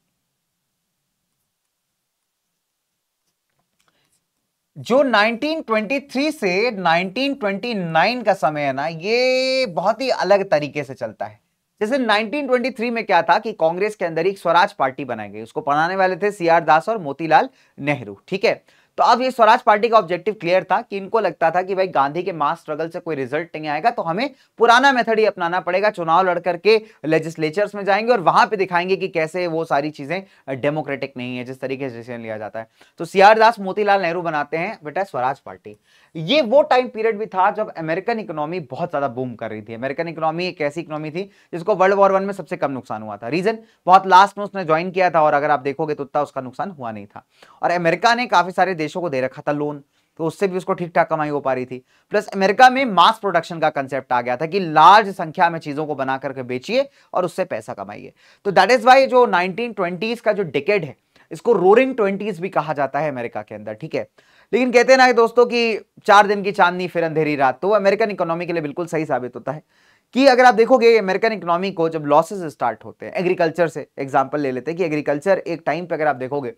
जो 1923 से 1929 का समय है ना, ये बहुत ही अलग तरीके से चलता है। जैसे 1923 में क्या था कि कांग्रेस के अंदर एक स्वराज पार्टी बनाई गई, उसको बनाने वाले थे सीआर दास और मोतीलाल नेहरू, ठीक है। तो अब ये स्वराज पार्टी का ऑब्जेक्टिव क्लियर था कि इनको लगता था कि भाई गांधी के मास स्ट्रगल से कोई रिजल्ट नहीं आएगा, तो हमें पुराना मेथड ही अपनाना पड़ेगा, चुनाव लड़ करके लेजिस्लेचर्स में जाएंगे और वहां पे दिखाएंगे कि कैसे वो सारी चीजें डेमोक्रेटिक नहीं है जिस तरीके से डिसीजन लिया जाता है। तो सीआर दास मोतीलाल नेहरू बनाते हैं बेटा स्वराज पार्टी। ये वो टाइम पीरियड भी था जब अमेरिकन इकोनॉमी बहुत ज्यादा बूम कर रही थी। अमेरिकन इकोनॉमी एक ऐसी इकोनॉमी थी जिसको वर्ल्ड वॉर 1 में सबसे कम नुकसान हुआ था। रीजन, बहुत लास्ट में उसने ज्वाइन किया था और अगर आप देखोगे तो उतना उसका नुकसान हुआ नहीं था। और अमेरिका ने काफी सारे देशों को दे रखा था लोन, तो उससे भी उसको ठीक ठाक कमाई हो पा रही थी। प्लस अमेरिका में मास प्रोडक्शन का कंसेप्ट आ गया था कि लार्ज संख्या में चीजों को बना करके बेचिए और उससे पैसा कमाइए। तो दैट इज वाई जो 1920s का जो डिकेड है, इसको रोरिंग 20s भी कहा जाता है अमेरिका के अंदर, ठीक है। लेकिन कहते हैं ना दोस्तों कि 4 दिन की चांदनी फिर अंधेरी रात, तो अमेरिकन इकोनॉमी के लिए बिल्कुल सही साबित होता है कि अगर आप देखोगे अमेरिकन इकोनॉमी को जब लॉसेस स्टार्ट होते हैं, एग्रीकल्चर से एग्जांपल ले लेते हैं कि एग्रीकल्चर एक टाइम पे अगर आप देखोगे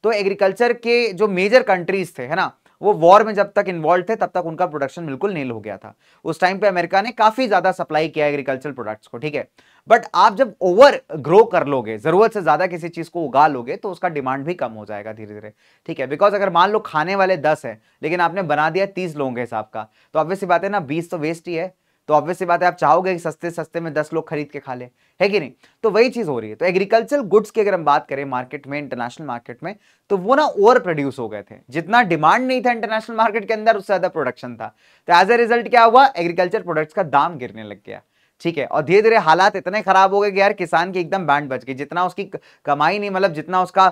तो एग्रीकल्चर के जो मेजर कंट्रीज थे, है ना, वो वॉर में जब तक इन्वॉल्व थे तब तक उनका प्रोडक्शन बिल्कुल नील हो गया था। उस टाइम पे अमेरिका ने काफी ज्यादा सप्लाई किया एग्रीकल्चर प्रोडक्ट्स को, ठीक है। बट आप जब ओवर ग्रो कर लोगे, जरूरत से ज्यादा किसी चीज को उगा लोगे, तो उसका डिमांड भी कम हो जाएगा धीरे धीरे, ठीक है। बिकॉज अगर मान लो खाने वाले 10 है लेकिन आपने बना दिया 30 लोगों के हिसाब का, तो ऑब्वियस सी बात है ना, 20 तो वेस्ट ही है। तो ऑब्वियस सी बात है आप चाहोगे कि सस्ते सस्ते में 10 लोग खरीद के खा ले, है कि नहीं। तो वही चीज हो रही है। तो एग्रीकल्चर गुड्स की अगर हम बात करें मार्केट में, इंटरनेशनल मार्केट में, तो वो ना ओवर प्रोड्यूस हो गए थे। जितना डिमांड नहीं था इंटरनेशनल मार्केट के अंदर, उससे ज्यादा प्रोडक्शन था। तो एज ए रिजल्ट क्या हुआ, एग्रीकल्चर प्रोडक्ट्स का दाम गिरने लग गया, ठीक है। और धीरे धीरे हालात इतने खराब हो गए कि यार किसान की एकदम बैंड बच गई। जितना उसकी कमाई नहीं, मतलब जितना उसका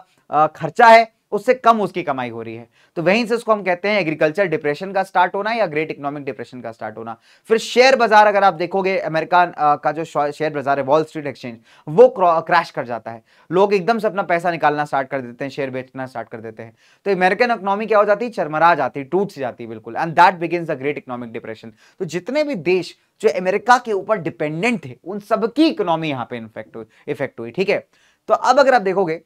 खर्चा है उससे कम उसकी कमाई हो रही है। तो वहीं से उसको हम कहते हैं एग्रीकल्चर डिप्रेशन का स्टार्ट होना या ग्रेट इकोनॉमिक डिप्रेशन का स्टार्ट होना। फिर शेयर बाजार अगर आप देखोगे, अमेरिका का जो शेयर बाजार है, वॉल स्ट्रीट एक्सचेंज, वो क्रैश कर जाता है। लोग एकदम से अपना पैसा निकालना स्टार्ट कर देते हैं, शेयर बेचना स्टार्ट कर देते हैं। तो अमेरिकन इकोनॉमी क्या हो जाती है, चरमरा जाती है, टूट जाती है बिल्कुल, and that begins the great economic depression. तो जितने भी देश जो अमेरिका के ऊपर डिपेंडेंट थे, उन सबकी इकोनॉमी यहां पे इफेक्ट हुई, ठीक है। तो अब अगर आप देखोगे,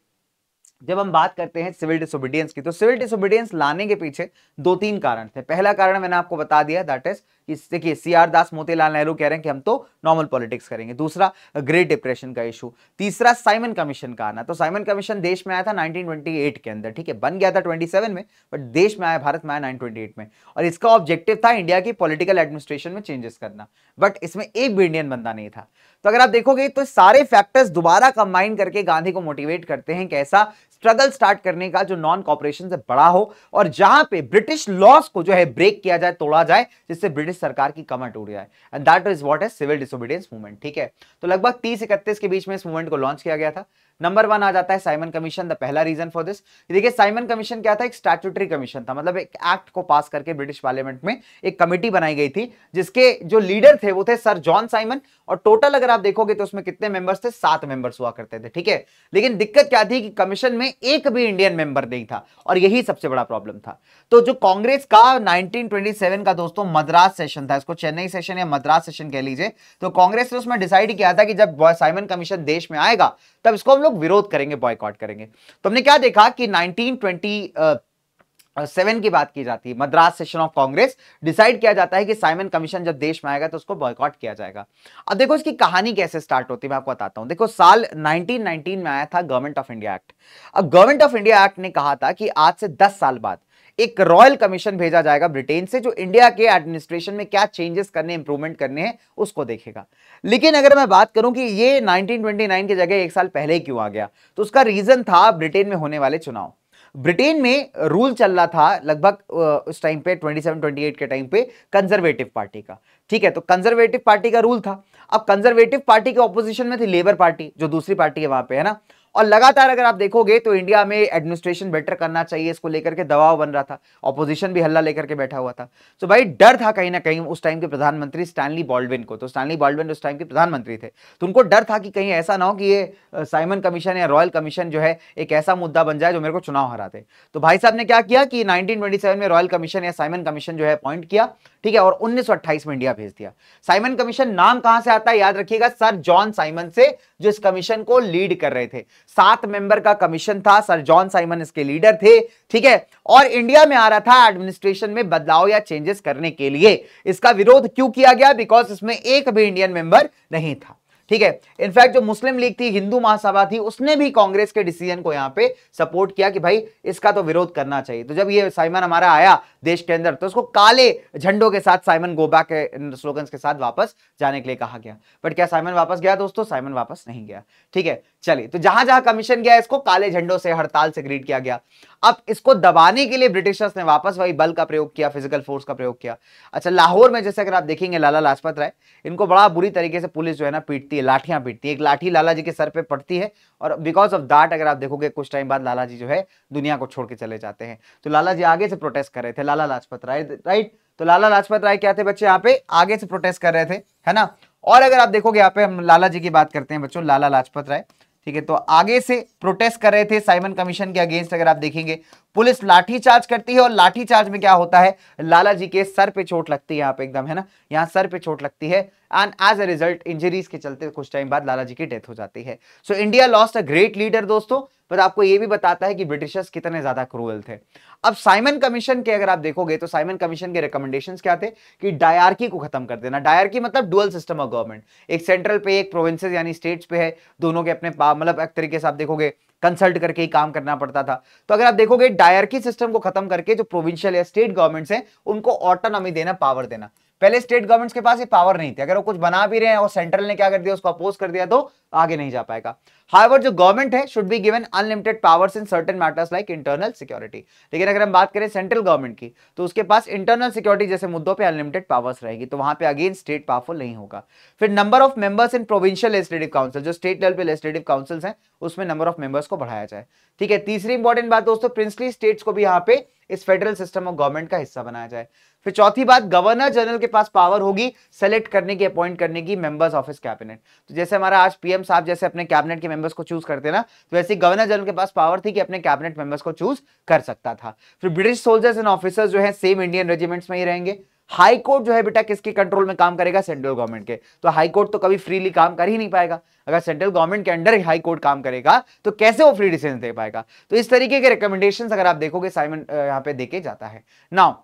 जब हम बात करते हैं सिविल डिसोबीडियंस की, तो सिविल डिसोबीडियंस लाने के पीछे 2-3 कारण थे। पहला कारण मैंने आपको बता दिया, दैट इज देखिए सीआर दास मोतीलाल नेहरू कह रहे हैं कि हम तो नॉर्मल पॉलिटिक्स करेंगे। दूसरा ग्रेट डिप्रेशन का इशू। तीसरा साइमन कमीशन का आना। तो साइमन कमीशन देश में आया था 1928 के अंदर, ठीक है। बन गया था 27 में, बट देश में आया, भारत में आया 1928 में। और इसका ऑब्जेक्टिव था इंडिया की पॉलिटिकल एडमिनिस्ट्रेशन में चेंजेस करना, बट इसमें एक भी इंडियन बंदा नहीं था। तो अगर आप देखोगे तो सारे फैक्टर्स दोबारा कंबाइन करके गांधी को मोटिवेट करते हैं कि ऐसा स्ट्रगल स्टार्ट करने का जो नॉन कॉपरेशन से बड़ा हो और जहां पे ब्रिटिश लॉस को जो है ब्रेक किया जाए, तोड़ा जाए, जिससे ब्रिटिश सरकार की कमर टूट जाए। And that is what is civil disobedience movement. ठीक है, तो लगभग 30-31 के बीच में इस मूवमेंट को लॉन्च किया गया था। नंबर 1 आ जाता है साइमन कमीशन, द पहला रीजन फॉर दिस। देखिए साइमन कमीशन क्या था, एक स्टैट्यूटरी कमीशन था, मतलब एक एक्ट को पास करके ब्रिटिश पार्लियामेंट में एक कमेटी बनाई गई थी, जिसके जो लीडर थे वो थे सर जॉन साइमन। और टोटल अगर आप देखोगे तो उसमें कितने मेंबर्स थे, 7 मेंबर्स हुआ करते थे। ठीक है, लेकिन दिक्कत क्या थी कि कमीशन में एक भी इंडियन मेंबर नहीं था, और यही सबसे बड़ा प्रॉब्लम था। तो जो कांग्रेस का 1927 का दोस्तों मद्रास सेशन था, इसको चेन्नई सेशन या मद्रास सेशन कह लीजिए, तो कांग्रेस ने उसमें डिसाइड किया था कि जब साइमन कमीशन देश में आएगा तब इसको हम लोग विरोध करेंगे, बॉयकॉट करेंगे। तो हमने क्या देखा कि 1927 की बात की जाती है, Madras session of Congress, decide किया जाता है कि साइमन कमीशन जब देश में आएगा तो उसको बॉयकॉट किया जाएगा। अब देखो इसकी कहानी कैसे स्टार्ट होती है, मैं आपको बताता हूं। देखो साल 1919 में आया था गवर्नमेंट ऑफ इंडिया एक्ट। अब गवर्नमेंट ऑफ इंडिया एक्ट ने कहा था कि आज से 10 साल बाद एक रॉयल कमीशन भेजा जाएगा ब्रिटेन से, जो इंडिया के एडमिनिस्ट्रेशन में क्या चेंजेस करने, इंप्रूवमेंट करने हैं, उसको देखेगा। लेकिन अगर मैं बात करूं कि ये 1929 की जगह एक साल पहले ही क्यों आ गया, तो उसका रीजन था ब्रिटेन में होने वाले चुनाव। ब्रिटेन में रूल चल रहा था लगभग उस टाइम पे 27-28 के टाइम पे कंजर्वेटिव पार्टी का। ठीक है, तो कंजर्वेटिव पार्टी का रूल था। अब कंजर्वेटिव पार्टी के ऑपोजिशन में थी लेबर पार्टी, जो दूसरी पार्टी है वहां पे, है ना। और लगातार अगर आप देखोगे तो इंडिया में एडमिनिस्ट्रेशन बेटर करना चाहिए, इसको लेकर के दबाव बन रहा था, ऑपोजिशन भी हल्ला लेकर के बैठा हुआ था। तो भाई डर था कहीं ना कहीं उस टाइम के प्रधानमंत्री स्टैनली बॉल्डविन को, तो स्टैनली बॉल्डविन उस टाइम के प्रधानमंत्री थे, तो उनको डर था कि कहीं ऐसा ना हो कि ये साइमन कमीशन या रॉयल कमीशन जो है एक ऐसा मुद्दा बन जाए जो मेरे को चुनाव हरा दे। तो भाई साहब ने क्या किया कि 1927 में रॉयल कमीशन या साइमन कमीशन जो है अपॉइंट किया। ठीक है, और 1928 में इंडिया भेज दिया। साइमन कमीशन नाम कहां से आता है, याद रखिएगा, सर जॉन साइमन से, जो इस कमीशन को लीड कर रहे थे। 7 मेंबर का कमीशन था, सर जॉन साइमन इसके लीडर थे। ठीक है, और इंडिया में आ रहा था एडमिनिस्ट्रेशन में बदलाव या चेंजेस करने के लिए। इसका विरोध क्यों किया गया, बिकॉज इसमें एक भी इंडियन मेंबर नहीं था। ठीक है, इनफैक्ट जो मुस्लिम लीग थी, हिंदू महासभा थी, उसने भी कांग्रेस के डिसीजन को यहां पे सपोर्ट किया कि भाई इसका तो विरोध करना चाहिए। तो जब ये साइमन हमारा आया देश के अंदर, तो उसको काले झंडों के साथ, साइमन गो बैक के स्लोगन्स के साथ वापस जाने के लिए कहा गया। बट क्या साइमन वापस गया दोस्तों? साइमन वापस नहीं गया। ठीक है, चलिए, तो जहां जहां कमीशन गया इसको काले झंडों से, हड़ताल से ग्रीट किया गया। अब इसको दबाने के लिए ब्रिटिशर्स ने वापस वही बल का प्रयोग किया, फिजिकल फोर्स का प्रयोग किया। अच्छा, लाहौर में जैसे अगर आप देखेंगे लाला लाजपत राय, इनको बड़ा बुरी तरीके से पुलिस जो है ना पीटती है, लाठियां पीटती है। एक लाठी लाला जी के सर पे पड़ती है, और बिकॉज ऑफ दैट अगर आप देखोगे कुछ टाइम बाद लाला जी जो है दुनिया को छोड़ के चले जाते हैं। तो लाला जी आगे से प्रोटेस्ट कर रहे थे, लाला लाजपत राय, राइट। तो लाला लाजपत राय क्या थे बच्चे, यहाँ पे आगे से प्रोटेस्ट कर रहे थे, है ना। और अगर आप देखोगे यहाँ पे हम लाला जी की बात करते हैं बच्चों, लाला लाजपत राय, ठीक है, तो आगे से प्रोटेस्ट कर रहे थे साइमन कमीशन के अगेंस्ट। अगर आप देखेंगे पुलिस लाठी चार्ज करती है, और लाठी चार्ज में क्या होता है, लाला जी के सर पे चोट लगती है, यहाँ पे एकदम, है ना, यहाँ सर पे चोट लगती है, and as a result injuries के चलते कुछ टाइम बाद लाला जी की डेथ हो जाती है। So India lost a great leader दोस्तों, पर आपको ये भी बताता है कि ब्रिटिशर्स कितने ज्यादा क्रूअल थे। अब साइमन कमीशन के अगर आप देखोगे तो साइमन कमीशन के रिकमेंडेशंस क्या थे कि डायरकी को खत्म कर देना। डायरकी मतलब डुअल सिस्टम ऑफ गवर्नमेंट, एक सेंट्रल पे, एक प्रोविंसेस यानी स्टेट्स पे है, दोनों के अपने मतलब एक तरीके से आप देखोगे कंसल्ट करके ही काम करना पड़ता था। तो अगर आप देखोगे डायरकी सिस्टम को खत्म करके जो प्रोविंशियल या स्टेट गवर्नमेंट्स हैं उनको ऑटोनॉमी देना, पावर देना। पहले स्टेट गवर्नमेंट्स के पास ये पावर नहीं थी, अगर वो कुछ बना भी रहे हैं और सेंट्रल ने क्या कर दिया, उसको अपोज कर दिया, तो आगे नहीं जा पाएगा। हाउएवर जो गवर्नमेंट है should be given unlimited powers in certain matters like internal security. लेकिन अगर हम बात करें सेंट्रल गवर्नमेंट की, तो उसके पास इंटरनल सिक्योरिटी जैसे मुद्दों पे अनलिमिटेड पावर्स रहेगी, तो वहां पे अगेन स्टेट पावरफुल नहीं होगा। फिर number of members in provincial legislative council, जो स्टेट लेवल पे लेजिस्लेटिव काउंसिल्स हैं उसमें नंबर ऑफ मेंबर्स को बढ़ाया जाए। ठीक है, तीसरी इंपॉर्टेंट बात दोस्तों, प्रिंसली स्टेट्स को भी यहाँ पे इस फेडरल सिस्टम ऑफ गवर्नमेंट का हिस्सा बनाया जाए। फिर चौथी बात, गवर्नर जनरल के पास पावर होगी सेलेक्ट करने की, अपॉइंट करने की मेंबर्स ऑफ हिज कैबिनेट। तो जैसे हमारा आज पीएम साहब जैसे अपने कैबिनेट के मेंबर्स को चूज करते ना, तो वैसे गवर्नर जनरल के पास पावर थी कि अपने कैबिनेट मेंबर्स को चूज कर सकता था। फिर ब्रिटिश सोल्जर्स एंड ऑफिसर्स जो है सेम इंडियन रेजिमेंट्स में ही रहेंगे। हाई कोर्ट जो है बेटा किसके कंट्रोल में काम करेगा, सेंट्रल गवर्नमेंट के। तो हाई कोर्ट तो कभी फ्रीली काम कर ही नहीं पाएगा, अगर सेंट्रल गवर्नमेंट के अंडर हाई कोर्ट काम करेगा तो कैसे वो फ्री डिसीजन दे पाएगा। तो इस तरीके के रिकमेंडेशंस अगर आप देखोगे साइमन यहाँ पे देके जाता है। नाउ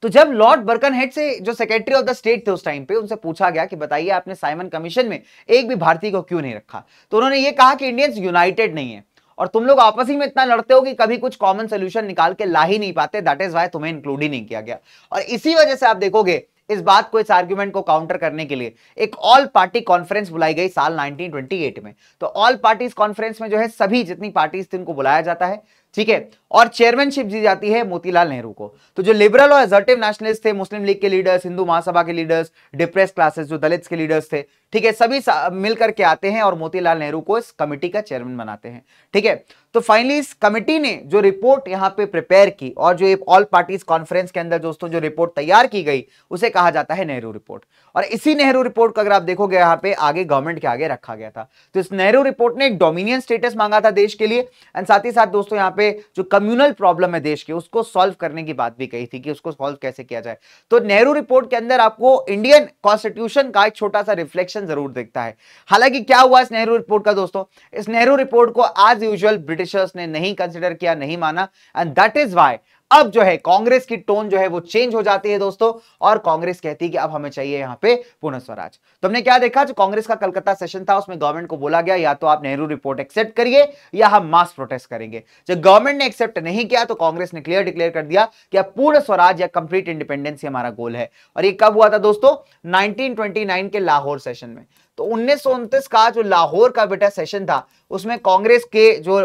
तो जब लॉर्ड बर्कनहेड से जो सेक्रेटरी ऑफ द स्टेट थे उस टाइम पे, उनसे पूछा गया कि बताइए आपने साइमन कमीशन में एक भी भारतीय को क्यों नहीं रखा, तो उन्होंने ये कहा कि इंडियंस यूनाइटेड नहीं है और तुम लोग आपस ही में इतना लड़ते हो कि कभी कुछ कॉमन सोल्यूशन निकाल के ला ही नहीं पाते, दैट इज व्हाई तुम्हें इंक्लूड ही नहीं किया गया। और इसी वजह से आप देखोगे इस बात को, इस आर्ग्यूमेंट को काउंटर करने के लिए एक ऑल पार्टी कॉन्फ्रेंस बुलाई गई साल 1928 में। तो ऑल पार्टीज कॉन्फ्रेंस में जो है सभी जितनी पार्टीज थी उनको बुलाया जाता है, ठीक है, और चेयरमैनशिप दी जाती है मोतीलाल नेहरू को। तो जो लिबरल और असर्टिव नेशनलिस्ट थे, मुस्लिम लीग के लीडर्स, हिंदू महासभा के लीडर्स, डिप्रेस क्लासेस जो दलित्स के लीडर्स थे, ठीक है, सभी मिलकर के आते हैं और मोतीलाल नेहरू को इस कमेटी का चेयरमैन बनाते हैं, ठीक है। तो फाइनली इस कमेटी ने जो रिपोर्ट यहां पे प्रिपेयर की और जो एक ऑल पार्टीज कॉन्फ्रेंस के अंदर दोस्तों जो रिपोर्ट तैयार की गई उसे कहा जाता है नेहरू रिपोर्ट। और इसी नेहरू रिपोर्ट को अगर आप देखोगे यहां पे आगे गवर्नमेंट के आगे रखा गया था। तो इस नेहरू रिपोर्ट ने एक डोमिनियन स्टेटस मांगा था देश के लिए, एंड साथ ही साथ दोस्तों यहां पे जो कम्युनल प्रॉब्लम है देश के उसको सॉल्व करने की बात भी कही थी कि उसको सॉल्व कैसे किया जाए। तो नेहरू रिपोर्ट के अंदर आपको इंडियन कॉन्स्टिट्यूशन का एक छोटा सा रिफ्लेक्शन जरूर दिखता है। हालांकि क्या हुआ इस नेहरू रिपोर्ट का दोस्तों, इस नेहरू रिपोर्ट को एज यूजुअल ब्रिटिशर्स ने नहीं कंसिडर किया, नहीं माना, एंड दैट इज व्हाई अब जो है कांग्रेस की टोन जो है वो चेंज हो जाती है दोस्तों, और कांग्रेस कहती है कि अब हमें चाहिए यहां पे पूर्ण स्वराज। तो हमने क्या देखा, जो कांग्रेस का कलकत्ता सेशन था उसमें गवर्नमेंट को बोला गया या तो आप नेहरू रिपोर्ट एक्सेप्ट करिए या हम मास प्रोटेस्ट करेंगे। जब गवर्नमेंट ने एक्सेप्ट नहीं किया तो कांग्रेस ने क्लियर डिक्लेयर कर दिया कि अब पूर्ण स्वराज या कंप्लीट इंडिपेंडेंस ही हमारा गोल है। और ये कब हुआ था दोस्तों, 1929 के लाहौर सेशन में। तो 1929 का जो लाहौर का बेटा सेशन था उसमें कांग्रेस के जो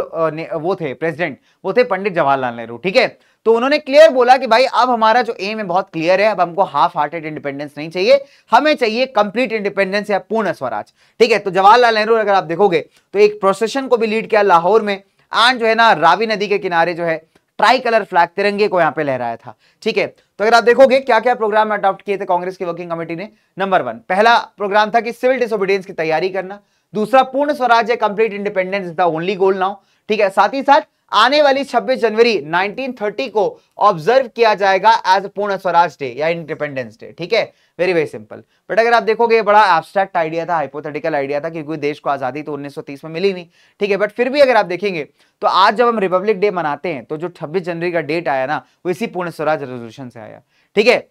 वो थे प्रेसिडेंट, वो थे पंडित जवाहरलाल नेहरू, ठीक है। तो उन्होंने क्लियर बोला कि भाई अब हमारा जो एम है बहुत क्लियर है, अब हमको हाफ हार्टेड इंडिपेंडेंस नहीं चाहिए, हमें चाहिए कंप्लीट इंडिपेंडेंस या पूर्ण स्वराज, ठीक है। तो जवाहरलाल नेहरू अगर आप देखोगे तो एक प्रोसेशन को भी लीड किया लाहौर में, एंड जो है ना रावी नदी के किनारे जो है ट्राई कलर फ्लैग तिरंगे को यहां पे लहराया था, ठीक है। तो अगर आप देखोगे क्या क्या प्रोग्राम अडॉप्ट किए थे कांग्रेस की वर्किंग कमेटी ने, नंबर 1 पहला प्रोग्राम था कि सिविल डिसोबीडियंस की तैयारी करना, दूसरा पूर्ण स्वराज या complete independence is the only goal now, ठीक है। साथ ही साथ आने वाली 26 जनवरी 1930 को ऑब्जर्व किया जाएगा एज पूर्ण स्वराज डे या इंडिपेंडेंस डे, ठीक है। Very very simple. बट अगर आप देखोगे बड़ा एब्स्ट्रैक्ट आइडिया था, हाइपोथेटिकल आइडिया था, क्योंकि देश को आजादी तो 1930 में मिली नहीं, ठीक है। बट फिर भी अगर आप देखेंगे तो आज जब हम रिपब्लिक डे मनाते हैं तो जो 26 जनवरी का डेट आया ना वो इसी पूर्ण स्वराज रेजोल्यूशन से आया, ठीक है।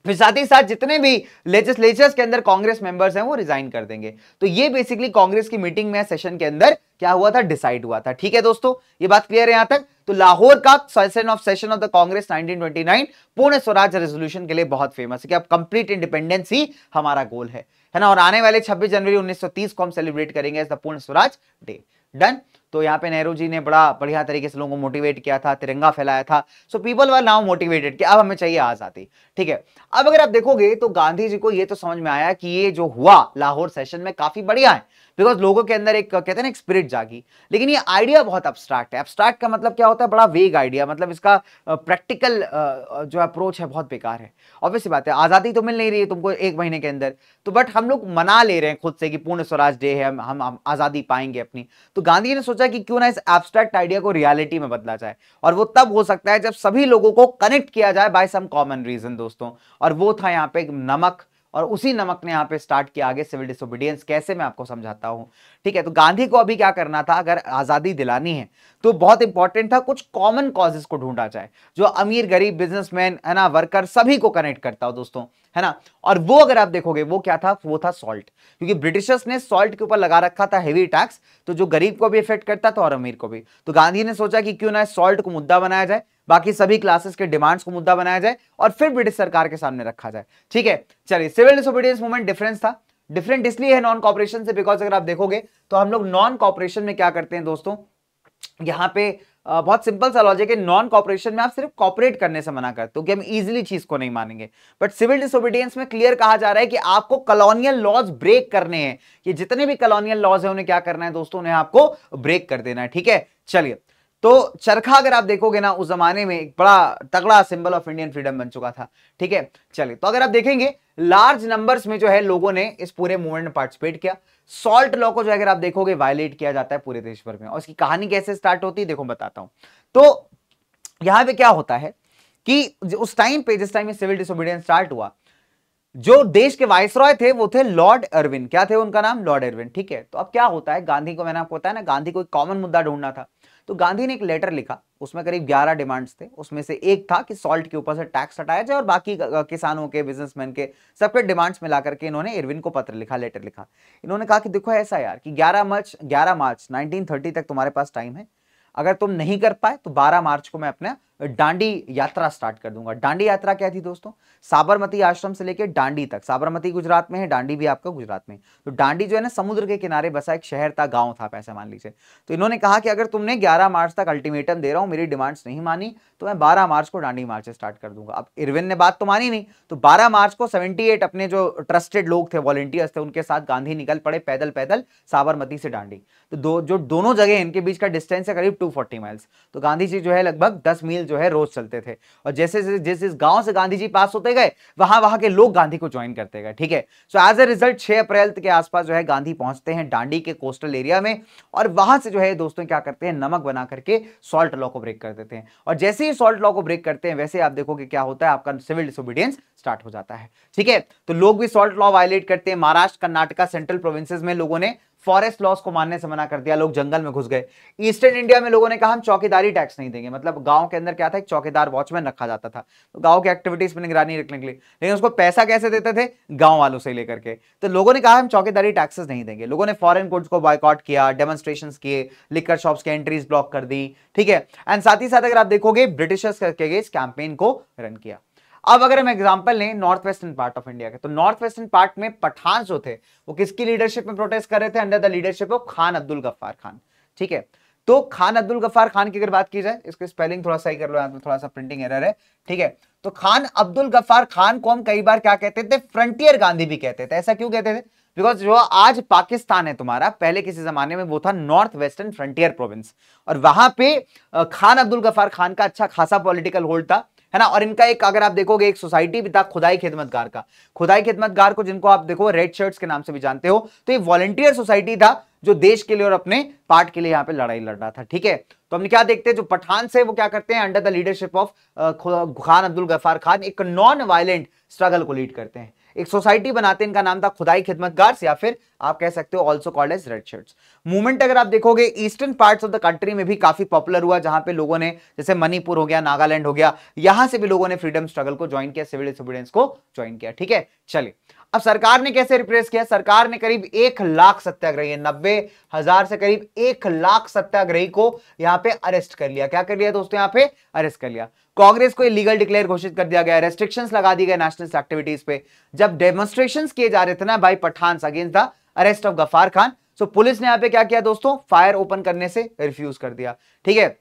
फिर साथ ही साथ जितने भी लेजिस्लेचर्स के अंदर कांग्रेस मेंबर्स हैं वो रिजाइन कर देंगे। तो ये बेसिकली कांग्रेस की मीटिंग में सेशन के अंदर क्या हुआ था, डिसाइड हुआ था, ठीक है दोस्तों। ये बात क्लियर है यहां तक। तो लाहौर का सेशन ऑफ द कांग्रेस 1929 पूर्ण स्वराज रेजोल्यूशन के लिए बहुत फेमस है कि अब कंप्लीट इंडिपेंडेंस ही हमारा गोल है ना। और आने वाले 26 जनवरी 1930 को हम सेलिब्रेट करेंगे एज द पूर्ण स्वराज डे। डन। तो यहाँ पे नेहरू जी ने बड़ा बढ़िया तरीके से लोगों को मोटिवेट किया था, तिरंगा फैलाया था। So people were now motivated कि अब हमें चाहिए आजादी, ठीक है। अब अगर आप देखोगे तो गांधी जी को ये तो समझ में आया कि ये जो हुआ लाहौर सेशन में काफी बढ़िया है, बिकॉज लोगों के अंदर एक कहते हैं ना एक स्पिरिट जागी। लेकिन ये आइडिया बहुत एब्स्ट्रैक्ट है। एब्स्ट्रैक्ट का मतलब क्या होता है, बड़ा वेग आइडिया, मतलब इसका प्रैक्टिकल जो अप्रोच है बहुत बेकार है। ऑब्वियसली बात है, आजादी तो मिल नहीं रही है तुमको 1 महीने के अंदर, तो बट हम लोग मना ले रहे हैं खुद से कि पूर्ण स्वराज डे है, हम आजादी पाएंगे अपनी। तो गांधी ने सोचा कि क्यों ना इस एब्स्ट्रैक्ट आइडिया को रियलिटी में बदला जाए, और वो तब हो सकता है जब सभी लोगों को कनेक्ट किया जाए बाय सम कॉमन रीजन दोस्तों। और वो था यहाँ पे नमक, और उसी नमक ने यहां पे स्टार्ट किया आगे सिविल डिसोबीडियंस। कैसे, मैं आपको समझाता हूं, ठीक है। तो गांधी को अभी क्या करना था, अगर आजादी दिलानी है तो बहुत इंपॉर्टेंट था कुछ कॉमन कॉजेस को ढूंढा जाए जो अमीर गरीब बिजनेसमैन है ना, वर्कर सभी को कनेक्ट करता हो दोस्तों, है ना। और वो अगर आप देखोगे वो क्या था, वो था सॉल्ट। क्योंकि ब्रिटिशर्स ने सॉल्ट के ऊपर लगा रखा था हेवी टैक्स, तो जो गरीब को भी इफेक्ट करता था और अमीर को भी। तो गांधी ने सोचा कि क्यों ना सॉल्ट को मुद्दा बनाया जाए, बाकी सभी क्लासेस के डिमांड्स को मुद्दा बनाया जाए और फिर ब्रिटिश सरकार के सामने रखा जाए, ठीक है। चलिए, सिविल डिसोबीडियंस मूवमेंट डिफरेंस था। डिफरेंट इसलिए है नॉन कॉपरेशन से, बिकॉज अगर आप देखोगे तो हम लोग नॉन कॉपरेशन में क्या करते हैं दोस्तों, यहां पे बहुत सिंपल सा लॉजिक है। नॉन कॉपरेशन में आप सिर्फ कॉपरेट करने से मना करते हो कि हम इजीली चीज को नहीं मानेंगे। बट सिविल डिसोबीडियंस में क्लियर कहा जा रहा है कि आपको कॉलोनियल लॉज ब्रेक करने हैं। ये जितने भी कॉलोनियल लॉज है उन्हें क्या करना है दोस्तों, उन्हें आपको ब्रेक कर देना है, ठीक है। चलिए, तो चरखा अगर आप देखोगे ना उस जमाने में एक बड़ा तगड़ा सिंबल ऑफ इंडियन फ्रीडम बन चुका था, ठीक है। चलिए, तो अगर आप देखेंगे लार्ज नंबर्स में जो है लोगों ने इस पूरे मूवमेंट में पार्टिसिपेट किया। सॉल्ट लॉ को जो अगर आप देखोगे वायलेट किया जाता है पूरे देश भर में, और इसकी कहानी कैसे स्टार्ट होती है देखो बताता हूं। तो यहां पे क्या होता है कि उस टाइम पे, जिस टाइम में सिविल डिसोबीडियंस स्टार्ट हुआ, जो देश के वाइसरॉय थे वो थे लॉर्ड इरविन। क्या थे उनका नाम, लॉर्ड इरविन, ठीक है। तो अब क्या होता है, गांधी को, मैंने आपको बताया ना, गांधी को एक कॉमन मुद्दा ढूंढना था। तो गांधी ने एक लेटर लिखा, उसमें करीब 11 डिमांड्स थे। उसमें से एक था कि सॉल्ट के ऊपर से टैक्स हटाया जाए, और बाकी किसानों के, बिजनेसमैन के सबके डिमांड्स मिला करके इन्होंने इरविन को पत्र लिखा, लेटर लिखा। इन्होंने कहा कि देखो ऐसा यार कि 11 मार्च 1930 तक तुम्हारे पास टाइम है, अगर तुम नहीं कर पाए तो 12 मार्च को मैं अपना डांडी यात्रा स्टार्ट कर दूंगा। डांडी यात्रा क्या थी दोस्तों? साबरमती आश्रम से लेकर डांडी तक। साबरमती गुजरात में है, डांडी भी आपका गुजरात में। तो डांडी जो है ना समुद्र के किनारे बसा एक शहर था, गांव था, ऐसा मान लीजिए। तो इन्होंने कहा कि अगर तुमने 11 मार्च तक अल्टीमेटम दे रहा हूं, मेरी डिमांड्स नहीं मानी तो मैं 12 मार्च को डांडी मार्च स्टार्ट कर दूंगा। अब इरविन ने बात तो मानी नहीं, तो 12 मार्च को 78 अपने जो ट्रस्टेड लोग थे, वॉलंटियर्स थे, उनके साथ गांधी निकल पड़े पैदल पैदल साबरमती से डांडी। तो जो दोनों जगह इनके बीच का डिस्टेंस है करीब 240 माइल्स। तो गांधी जी जो है लगभग 10 मील जो है रोज चलते थे। और जैसे जिस गांव से गांधी जी पास होते गए, वहां के लोग गांधी को ज्वाइन करते गए। ठीक है, सो एज ए रिजल्ट 6 अप्रैल के आसपास जो है गांधी पहुंचते हैं डांडी के कोस्टल एरिया में, और वहां से जो है दोस्तों क्या करते हैं, नमक बना करके सॉल्ट लॉ को ब्रेक कर देते हैं। और जैसे ही सॉल्ट लॉ को ब्रेक करते हैं, वैसे आप देखोगे क्या होता है, आपका सिविल डिसोबीडियंस स्टार्ट हो जाता है। ठीक है, तो लोग भी सॉल्ट लॉ वायलेट करते हैं। महाराष्ट्र, कर्नाटका, सेंट्रल प्रोविंसेस में लोगों ने फॉरेस्ट लॉस को मानने से मना कर दिया, लोग जंगल में घुस गए। ईस्टर्न इंडिया में लोगों ने कहा हम चौकीदारी टैक्स नहीं देंगे, मतलब गांव के अंदर क्या था, एक चौकीदार वॉचमैन रखा जाता था, तो गांव की एक्टिविटीज पर निगरानी रखने के लिए। लेकिन उसको पैसा कैसे देते थे, गांव वालों से लेकर के। तो लोगों ने कहा हम चौकीदारी टैक्सेस नहीं देंगे। लोगों ने फॉरेन गुड्स को बॉयकॉट किया, डेमोन्स्ट्रेशंस किए, लिकर शॉप्स के एंट्रीज ब्लॉक कर दी। ठीक है, एंड साथ ही साथ अगर आप देखोगे ब्रिटिशर्स के इस कैंपेन को रन किया। अब अगर हम एग्जांपल लें north western part of India के, तो नॉर्थ वेस्टर्न पार्ट में पठान जो थे वो किसकी लीडरशिप में प्रोटेस्ट कर रहे थे, under the leadership of Khan Abdul Ghaffar Khan. ठीक है, तो खान अब्दुल गफ्फार खान की अगर बात की जाए, इसको स्पेलिंग थोड़ा सही कर लो, यहां पे थोड़ा सा प्रिंटिंग एरर है। ठीक है, तो खान अब्दुल गफ्फार खान को हम कई बार क्या कहते थे, फ्रंटियर गांधी भी कहते थे। ऐसा क्यों कहते थे? बिकॉज जो आज पाकिस्तान है तुम्हारा, पहले किसी जमाने में वो था नॉर्थ वेस्टर्न फ्रंटियर प्रोविंस, और वहां पे खान अब्दुल गफ्फार खान का अच्छा खासा पॉलिटिकल होल्ड था, है ना। और इनका एक अगर आप देखोगे एक सोसाइटी भी था खुदाई खिदमतगार का। खुदाई खिदमतगार को जिनको आप देखो रेड शर्ट्स के नाम से भी जानते हो, तो ये वॉलंटियर सोसाइटी था जो देश के लिए और अपने पार्ट के लिए यहां पे लड़ाई लड़ रहा था। ठीक है, तो हम क्या देखते हैं, जो पठान से वो क्या करते हैं, under the leadership of Khan Abdul Ghaffar Khan एक नॉन वायलेंट स्ट्रगल को लीड करते हैं। एक सोसाइटी बनाते हैं, इनका नाम था खुदाई खिदमतगार, या फिर आप कह सकते हो also called as red shirts. Movement अगर आप देखोगे eastern parts of the country में भी काफी पॉपुलर हुआ, जहां पे लोगों ने, जैसे मणिपुर हो गया, नागालैंड हो गया, यहां से भी लोगों ने फ्रीडम स्ट्रगल को ज्वाइन किया, सिविल डिसोबीडियंस को ज्वाइन किया। ठीक है, चलिए अब सरकार ने कैसे रिप्रेस किया। सरकार ने करीब 1 लाख सत्याग्रही, 90,000 से करीब 1 लाख सत्याग्रही को यहां पे अरेस्ट कर लिया। क्या कर लिया दोस्तों, यहां पे अरेस्ट कर लिया। कांग्रेस को इलीगल डिक्लेयर घोषित कर दिया गया, रेस्ट्रिक्शंस लगा दी गए नेशनल एक्टिविटीज पे। जब डेमोन्स्ट्रेशंस किए जा रहे थे ना भाई Pathan against the arrest of Ghaffar Khan, so police ने यहां पे क्या किया दोस्तों, फायर ओपन करने से रिफ्यूज कर दिया। ठीक है,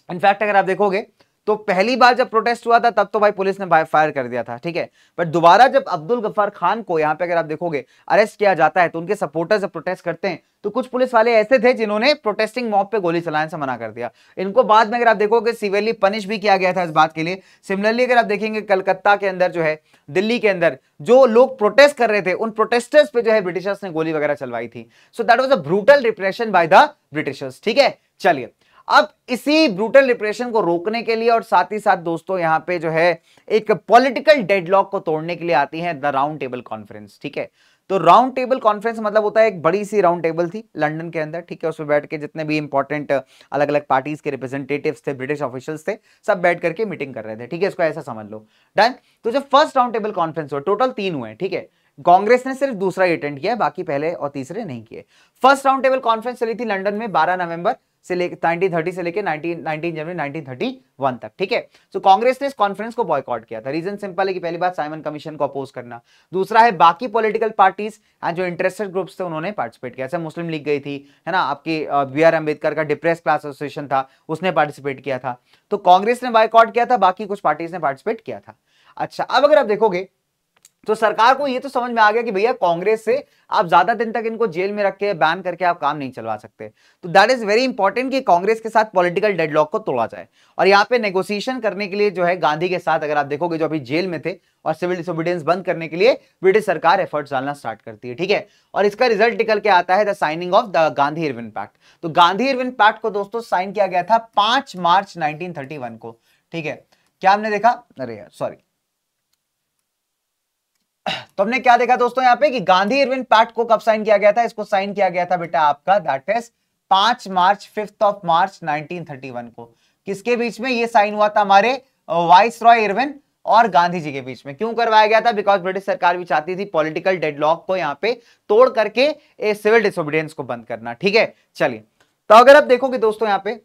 इनफैक्ट अगर आप देखोगे तो पहली बार जब प्रोटेस्ट हुआ था तब तो भाई पुलिस ने फायर कर दिया था। ठीक है, बट दोबारा जब अब्दुल गफ्फार खान को यहां पे अगर आप देखोगे अरेस्ट किया जाता है, तो उनके सपोर्टर्स जब प्रोटेस्ट करते हैं, तो कुछ पुलिस वाले ऐसे थे जिन्होंने प्रोटेस्टिंग मॉब पे गोली चलाने से मना कर दिया। इनको बाद में अगर आप देखोगे सिवियरली पनिश भी किया गया था इस बात के लिए। सिमिलरली अगर आप देखेंगे कलकत्ता के अंदर जो है, दिल्ली के अंदर जो लोग प्रोटेस्ट कर रहे थे, उन प्रोटेस्टर्स पे जो है ब्रिटिशर्स ने गोली वगैरह चलवाई थी। So that was a brutal repression by the Britishers. ठीक है, चलिए अब इसी ब्रूटल रिप्रेशन को रोकने के लिए और साथ ही साथ दोस्तों यहां पे जो है एक पॉलिटिकल डेडलॉक को तोड़ने के लिए आती है द राउंड टेबल कॉन्फ्रेंस। ठीक है, तो राउंड टेबल कॉन्फ्रेंस मतलब होता है एक बड़ी सी राउंड टेबल थी लंदन के अंदर। ठीक है, उसमें बैठ के जितने भी इंपॉर्टेंट अलग अलग पार्टीज के रिप्रेजेंटेटिव्स थे, ब्रिटिश ऑफिशियल्स थे, सब बैठ करके मीटिंग कर रहे थे। ठीक है, इसको ऐसा समझ लो, डन। तो जब फर्स्ट राउंड टेबल कॉन्फ्रेंस हुआ, टोटल 3 हुए। ठीक है, कांग्रेस ने सिर्फ दूसरा अटेंड किया, बाकी पहले और तीसरे नहीं किए। फर्स्ट राउंड टेबल कॉन्फ्रेंस चली थी लंदन में 12 नवंबर से लेकर 1930 से लेकर 19 जनवरी 1931 तक। ठीक है, तो कांग्रेस ने इस कॉन्फ्रेंस को बॉयकॉट किया था। रीजन सिंपल है कि पहली बात साइमन कमीशन को अपोज करना, दूसरा है बाकी पॉलिटिकल पार्टीज एंड जो इंटरेस्टेड ग्रुप्स थे उन्होंने पार्टिसिपेट किया। जैसे मुस्लिम लीग गई थी, है ना, आपकी बी.आर. अम्बेडकर का डिप्रेस क्लास एसोसिएशन था, उसने पार्टिसिपेट किया था। तो कांग्रेस ने बॉयकॉट किया था, बाकी कुछ पार्टीज ने पार्टिसिपेट किया था। अच्छा, अब अगर आप देखोगे तो सरकार को ये तो समझ में आ गया कि भैया कांग्रेस से आप ज्यादा दिन तक इनको जेल में रख के बैन करके आप काम नहीं चलवा सकते। तो दैट इज वेरी इंपॉर्टेंट कि कांग्रेस के साथ पॉलिटिकल डेडलॉक को तोड़ा जाए। और यहाँ पे नेगोशिएशन करने के लिए जो है गांधी के साथ अगर आप देखोगे जो अभी जेल में थे, और सिविल डिसोबीडियंस बंद करने के लिए ब्रिटिश सरकार एफर्ट्स डालना स्टार्ट करती है। ठीक है, और इसका रिजल्ट निकल के आता है the signing of the Gandhi Irwin pact. तो गांधी इरविन पैक्ट को दोस्तों साइन किया गया था 5 मार्च 1931 को। ठीक है, क्या हमने देखा, अरे यार सॉरी, तो हमने क्या देखा दोस्तों यहां पे कि गांधी इरविन पैक्ट को कब साइन किया गया था। इसको साइन किया गया था बेटा आपका दैट इज 5 मार्च 5 मार्च 1931 को। किसके बीच में ये साइन हुआ था, हमारे वाइस रॉय इरविन और गांधी जी के बीच में। क्यों करवाया गया था, बिकॉज ब्रिटिश सरकार भी चाहती थी पॉलिटिकल डेडलॉक को यहां पे तोड़ करके सिविल डिसोबीडियंस को बंद करना। ठीक है, चलिए तो अगर आप देखोगे दोस्तों यहां पे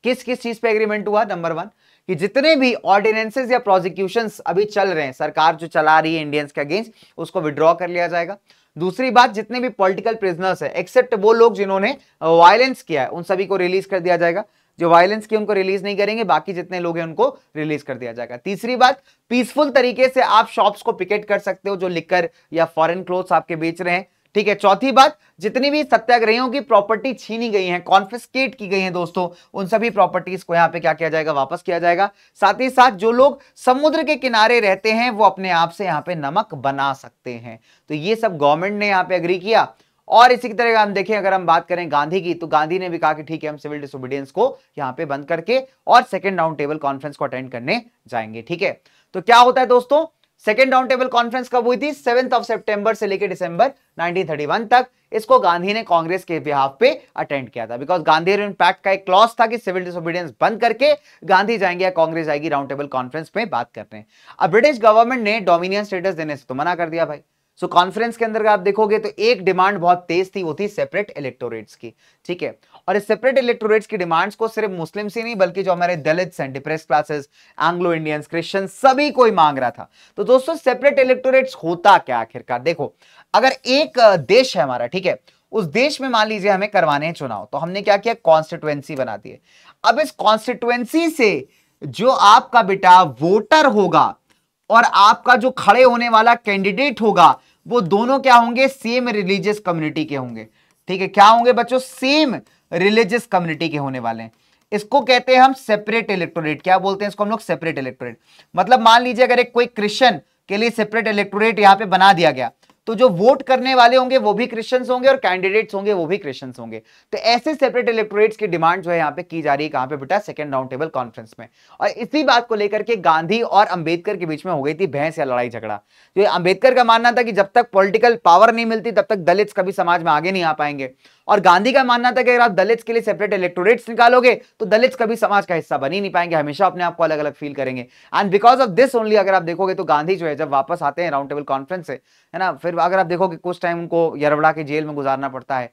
किस किस चीज पे एग्रीमेंट हुआ, नंबर 1 कि जितने भी ऑर्डिनेंसेस या प्रोसिक्यूशंस अभी चल रहे हैं, सरकार जो चला रही है इंडियंस के अगेंस्ट, उसको विड्रॉ कर लिया जाएगा। दूसरी बात, जितने भी पॉलिटिकल प्रिजनर्स है एक्सेप्ट वो लोग जिन्होंने वायलेंस किया है, उन सभी को रिलीज कर दिया जाएगा। जो वायलेंस किए उनको रिलीज नहीं करेंगे, बाकी जितने लोग हैं उनको रिलीज कर दिया जाएगा। तीसरी बात, पीसफुल तरीके से आप शॉप्स को पिकेट कर सकते हो जो लिकर या फॉरेन क्लोथ्स आपके बेच रहे हैं, ठीक है। चौथी बात, जितनी भी सत्याग्रहियों की प्रॉपर्टी छीनी गई है, कॉन्फिस्केट की गई है दोस्तों, उन सभी प्रॉपर्टीज को यहां पे क्या किया जाएगा, वापस किया जाएगा। साथ ही साथ जो लोग समुद्र के किनारे रहते हैं वो अपने आप से यहां पे नमक बना सकते हैं। तो ये सब गवर्नमेंट ने यहां पे एग्री किया। और इसी तरह हम देखें, अगर हम बात करें गांधी की, तो गांधी ने भी कहा कि ठीक है, हम सिविल डिसोबीडियंस को यहां पे बंद करके और सेकंड राउंड टेबल कॉन्फ्रेंस को अटेंड करने जाएंगे, ठीक है। तो क्या होता है दोस्तों, सेकेंड राउंड टेबल कॉन्फ्रेंस कब हुई थी, 7 सितंबर से लेकर दिसंबर 1931 तक। इसको गांधी ने कांग्रेस के बिहाफ पे अटेंड किया था, बिकॉज गांधी पैक्ट का एक क्लॉज था कि सिविल डिसोबीडियंस बंद करके गांधी जाएंगे या कांग्रेस जाएगी राउंड टेबल कॉन्फ्रेंस में बात करते हैं। अब ब्रिटिश गवर्नमेंट ने डोमिनियन स्टेटस देने से तो मना कर दिया भाई। सो कॉन्फ्रेंस के अंदर आप देखोगे तो एक डिमांड बहुत तेज थी, वो थी सेपरेट इलेक्टोरेट्स की, ठीक है। और इस सेपरेट इलेक्टोरेट्स की डिमांड्स को सिर्फ मुस्लिम ही नहीं बल्कि जो हमारे Dalits and depressed classes, Anglo Indians, Christian, सभी कोई मांग रहा था। तो दोस्तों सेपरेट इलेक्टोरेट्स होता क्या आखिरकार, देखो अगर एक देश है हमारा, ठीक है, उस देश में मान लीजिए हमें करवाने हैं चुनाव, तो हमने क्या किया, कॉन्स्टिट्युएंसी बना दी है। अब इस कॉन्स्टिट्युएंसी से जो आपका बेटा वोटर होगा और आपका जो खड़े होने वाला कैंडिडेट होगा, वो दोनों क्या होंगे, सेम रिलीजियस कम्युनिटी के होंगे, ठीक है। क्या होंगे बच्चों, सेम रिलीजियस कम्युनिटी के होने वाले हैं। इसको कहते हैं हम सेपरेट इलेक्टोरेट। क्या बोलते हैं इसको हम लोग, सेपरेट इलेक्टोरेट। मतलब मान लीजिए अगर एक कोई क्रिश्चियन के लिए सेपरेट इलेक्टोरेट यहां पे बना दिया गया, तो जो वोट करने वाले होंगे वो भी क्रिश्चियंस होंगे और कैंडिडेट्स होंगे वो भी क्रिश्चियंस होंगे। तो ऐसे सेपरेट इलेक्टोरेट्स की डिमांड जो है यहाँ पे की जा रही है, कहां पे बेटा, सेकंड राउंड टेबल कॉन्फ्रेंस में। और इसी बात को लेकर के गांधी और अंबेडकर के बीच में हो गई थी बहस या लड़ाई झगड़ा। तो अंबेडकर का मानना था कि जब तक पॉलिटिकल पावर नहीं मिलती तब तक दलित्स कभी समाज में आगे नहीं आ पाएंगे, और गांधी का मानना था कि अगर आप दलित्स के लिए सेपरेट इलेक्टोरेट्स निकालोगे तो दलित्स कभी समाज का हिस्सा बन ही नहीं पाएंगे, हमेशा अपने आप को अलग अलग फील करेंगे। And because of this only अगर आप देखोगे तो गांधी जो है जब वापस आते हैं राउंड टेबल कॉन्फ्रेंस से, है ना, फिर अगर आप देखोगे कुछ टाइम उनको यरवड़ा की जेल में गुजारना पड़ता है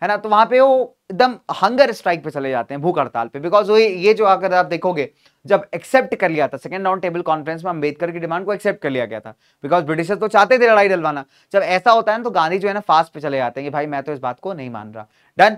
ना, तो वहां पे वो एकदम हंगर स्ट्राइक पे चले जाते हैं, भूख हड़ताल पे। बिकॉज ये जो अगर आप देखोगे जब एक्सेप्ट कर लिया था सेकंड राउंड टेबल कॉन्फ्रेंस में, अंबेडकर की डिमांड को एक्सेप्ट कर लिया गया था, बिकॉज ब्रिटिशर्स तो चाहते थे लड़ाई डलवाना। जब ऐसा होता है ना तो गांधी जो है ना फास्ट पे चले जाते हैं कि भाई मैं तो इस बात को नहीं मान रहा। डन,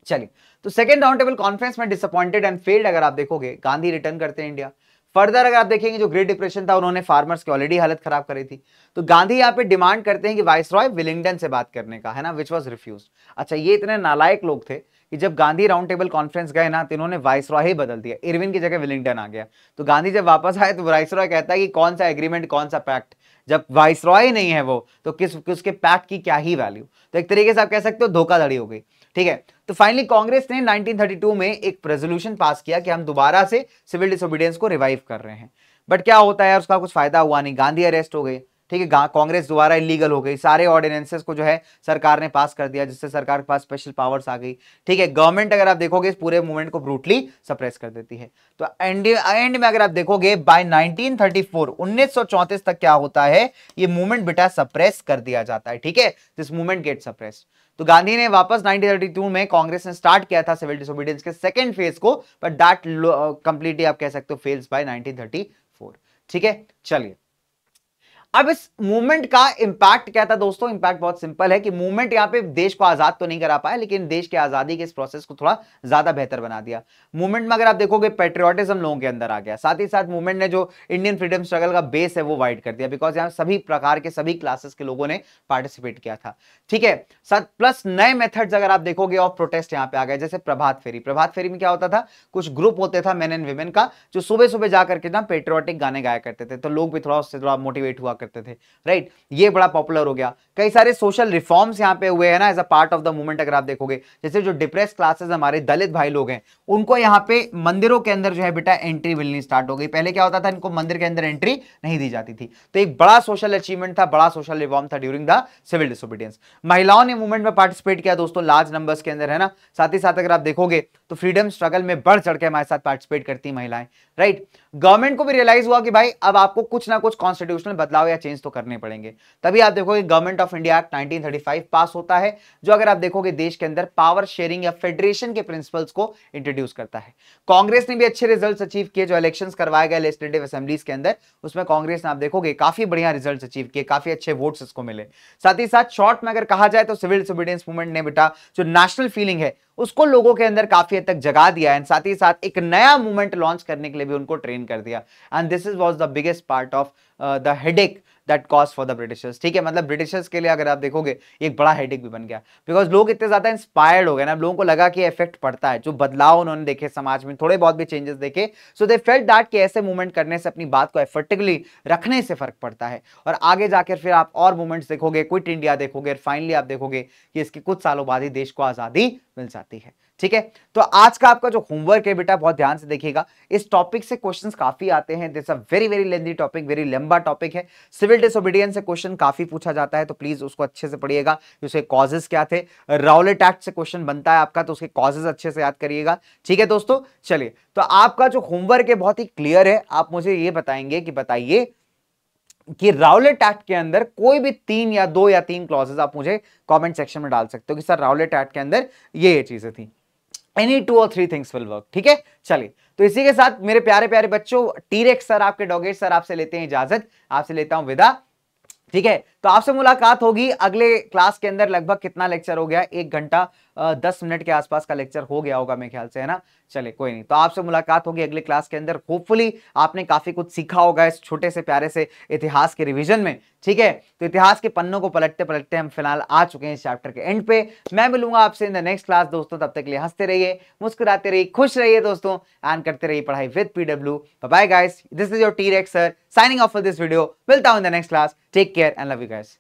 चलिए। तो सेकंड राउंड टेबल कॉन्फ्रेंस में डिसअपॉइंटेड एंड फेल्ड अगर आप देखोगे, गांधी रिटर्न करते हैं इंडिया। फर्दर अगर आप देखेंगे जो ग्रेट डिप्रेशन था, उन्होंने फार्मर्स की ऑलरेडी हालत खराब करी थी, तो गांधी यहाँ पे डिमांड करते हैं कि वाइसरॉय विलिंगडन से बात करने का, है ना, विच वाज रिफ्यूज्ड। अच्छा, ये इतने नालायक लोग थे कि जब गांधी राउंड टेबल कॉन्फ्रेंस गए ना, तो इन्होंने वाइसरॉय ही बदल दिया, इरविन की जगह विलिंगडन आ गया। तो गांधी जब वापस आए तो वाइसरॉय कहता है कि कौन सा एग्रीमेंट, कौन सा पैक्ट, जब वाइसरॉय नहीं है वो तो किसके पैक्ट की क्या ही वैल्यू। तो एक तरीके से आप कह सकते हो धोखाधड़ी हो गई, ठीक है। तो फाइनली कांग्रेस ने 1932 में एक रेजोल्यूशन पास किया कि हम दोबारा से सिविल डिसोबीडियंस को रिवाइव कर रहे हैं। बट क्या होता है यार, उसका कुछ फायदा हुआ नहीं, गांधी अरेस्ट हो गए, ठीक है, कांग्रेस दोबारा इलीगल हो गई, सारे ऑर्डिनेंसेस को जो है सरकार ने पास कर दिया, जिससे सरकार के पास स्पेशल पावर्स आ गई, ठीक है। गवर्नमेंट अगर आप देखोगे इस पूरे मूवमेंट को ब्रूटली सप्रेस कर देती है। तो एंड में अगर आप देखोगे बाय 1934 1934 तक क्या होता है, ये मूवमेंट बेटा सप्रेस कर दिया जाता है, ठीक है। This movement get suppress. तो गांधी ने वापस 1932 में कांग्रेस ने स्टार्ट किया था सिविल डिसोबीडियंस के सेकंड फेज को, बट दैट कंप्लीटली आप कह सकते हो फेल्स बाय 1934, ठीक है। चलिए, अब इस मूवमेंट का इंपैक्ट क्या था दोस्तों, इंपैक्ट बहुत सिंपल है कि मूवमेंट यहां पे देश को आजाद तो नहीं करा पाया, लेकिन देश की आजादी के इस प्रोसेस को थोड़ा ज्यादा बेहतर बना दिया। मूवमेंट में अगर आप देखोगे पेट्रियोटिज्म लोगों के अंदर आ गया, साथ ही साथ मूवमेंट ने जो इंडियन फ्रीडम स्ट्रगल का बेस है वो वाइड कर दिया, बिकॉज यहां सभी प्रकार के सभी क्लासेस के लोगों ने पार्टिसिपेट किया था, ठीक है। साथ प्लस नए मेथड्स अगर आप देखोगे ऑफ प्रोटेस्ट यहां पे आ गए, जैसे प्रभात फेरी। प्रभात फेरी में क्या होता था, कुछ ग्रुप होते था मेन एंड वुमेन का, जो सुबह सुबह जाकर के ना पेट्रियोटिक गाने गाया करते थे, तो लोग भी थोड़ा उससे थोड़ा मोटिवेट हुआ करते थे, राइट। ये बड़ा पॉपुलर हो गया। कई सारे सोशल रिफॉर्म्स यहां पे हुए हैं ना as a part of the movement. अगर आप देखोगे जैसे जो डिप्रेस क्लासेस हमारे दलित भाई लोग हैं, उनको यहां पे मंदिरों के अंदर जो है बेटा एंट्री मिलनी स्टार्ट हो गई। पहले क्या होता था, इनको मंदिर के अंदर एंट्री नहीं दी जाती थी। तो एक बड़ा सोशल अचीवमेंट था, बड़ा सोशल रिफॉर्म था ड्यूरिंग द सिविल डिसोबीडियंस। महिलाओं ने मूवमेंट में पार्टिसिपेट किया दोस्तों, लार्ज नंबर्स के अंदर, है ना। साथ ही साथ अगर आप देखोगे तो फ्रीडम स्ट्रगल में बढ़ चढ़ के हमारे साथ पार्टिसिपेट करती महिलाएं, राइट। गवर्नमेंट को भी रियलाइज हुआ कि भाई अब आपको कुछ ना कुछ कॉन्स्टिट्यूशनल बदलाव या चेंज तो करने पड़ेंगे। तभी आप देखोगे गवर्नमेंट ऑफ इंडिया एक्ट 1935 पास होता है, जो अगर आप देखोगे देश के अंदर पावर शेयरिंग या फेडरेशन के प्रिंसिपल्स को इंट्रोड्यूस करता है। कांग्रेस ने भी अच्छे रिजल्ट्स अचीव किए, जो इलेक्शंस करवाए गए लेजिस्लेटिव असेंबलीज के अंदर, उसमें कांग्रेस ने आप देखोगे काफी बढ़िया रिजल्ट्स अचीव किए, काफी अच्छे वोट्स इसको मिले। साथ ही साथ शॉर्ट में अगर कहा जाए तो सिविल डिसोबीडियंस मूवमेंट ने बेटा जो नेशनल फीलिंग है उसको लोगों के अंदर काफी हद तक जगा दिया है, साथ ही साथ एक नया मूवमेंट लॉन्च करने के लिए भी उनको ट्रेन कर दिया। And this is was the biggest part of the headache that cause for the Britishers. ठीक है, मतलब ब्रिटिशर्स के लिए अगर आप देखोगे एक बड़ा हेडेक भी बन गया, बिकॉज लोग इतने ज्यादा इंस्पायर्ड हो गए ना, लोगों को लगा कि इफेक्ट पड़ता है, जो बदलाव उन्होंने देखे समाज में, थोड़े बहुत भी चेंजेस देखे, सो दे फेल्ट दैट कि ऐसे मूवमेंट करने से अपनी बात को एफर्टिवली रखने से फर्क पड़ता है। और आगे जाकर फिर आप और मूवमेंट्स देखोगे, क्विट इंडिया देखोगे, फाइनली आप देखोगे कि इसके कुछ सालों बाद ही देश को आजादी मिल जाती है। ठीक है, तो आज का आपका जो होमवर्क है बेटा बहुत ध्यान से देखिएगा, इस टॉपिक से क्वेश्चंस काफी आते हैं। This a very very lengthy topic, very लंबा टॉपिक है। सिविल डिसोबीडियंस से क्वेश्चन काफी पूछा जाता है, तो प्लीज उसको अच्छे से पढ़िएगा, उसके कॉजेस क्या थे। राउलेट एक्ट से क्वेश्चन बनता है आपका, तो उसके कॉजेस अच्छे से याद करिएगा। ठीक है दोस्तों, चलिए तो आपका जो होमवर्क है बहुत ही क्लियर है। आप मुझे ये बताएंगे कि बताइए कि राउलेट एक्ट के अंदर कोई भी 3 या 2 या 3 क्लॉजेस आप मुझे कमेंट सेक्शन में डाल सकते हो कि सर राउलेट एक्ट के अंदर ये चीजें थी। एनी 2 और 3 थिंग्स विल वर्क। ठीक है, चलिए तो इसी के साथ मेरे प्यारे प्यारे बच्चों, टीरेक्स सर, आपके डॉगेट सर आपसे लेते हैं इजाजत, आपसे लेता हूं विदा। ठीक है, तो आपसे मुलाकात होगी अगले क्लास के अंदर। लगभग कितना लेक्चर हो गया, 1 घंटा 10 मिनट के आसपास का लेक्चर हो गया होगा मेरे ख्याल से, है ना। चलिए कोई नहीं, तो आपसे मुलाकात होगी अगले क्लास के अंदर। होपफुली आपने काफी कुछ सीखा होगा इस छोटे से प्यारे से इतिहास के रिवीजन में। ठीक है, तो इतिहास के पन्नों को पलटते पलटते हम फिलहाल आ चुके हैं इस चैप्टर के एंड पे। मैं मिलूंगा आपसे इन द नेक्स्ट क्लास दोस्तों, तब तक के लिए हंसते रहिए, मुस्कुराते रहिए, खुश रहिए दोस्तों, एंड करते रहिए पढ़ाई with PW। Bye guys, this is your T Rex sir signing off for this video. मिलता हूं in the next class, take care and love you guys.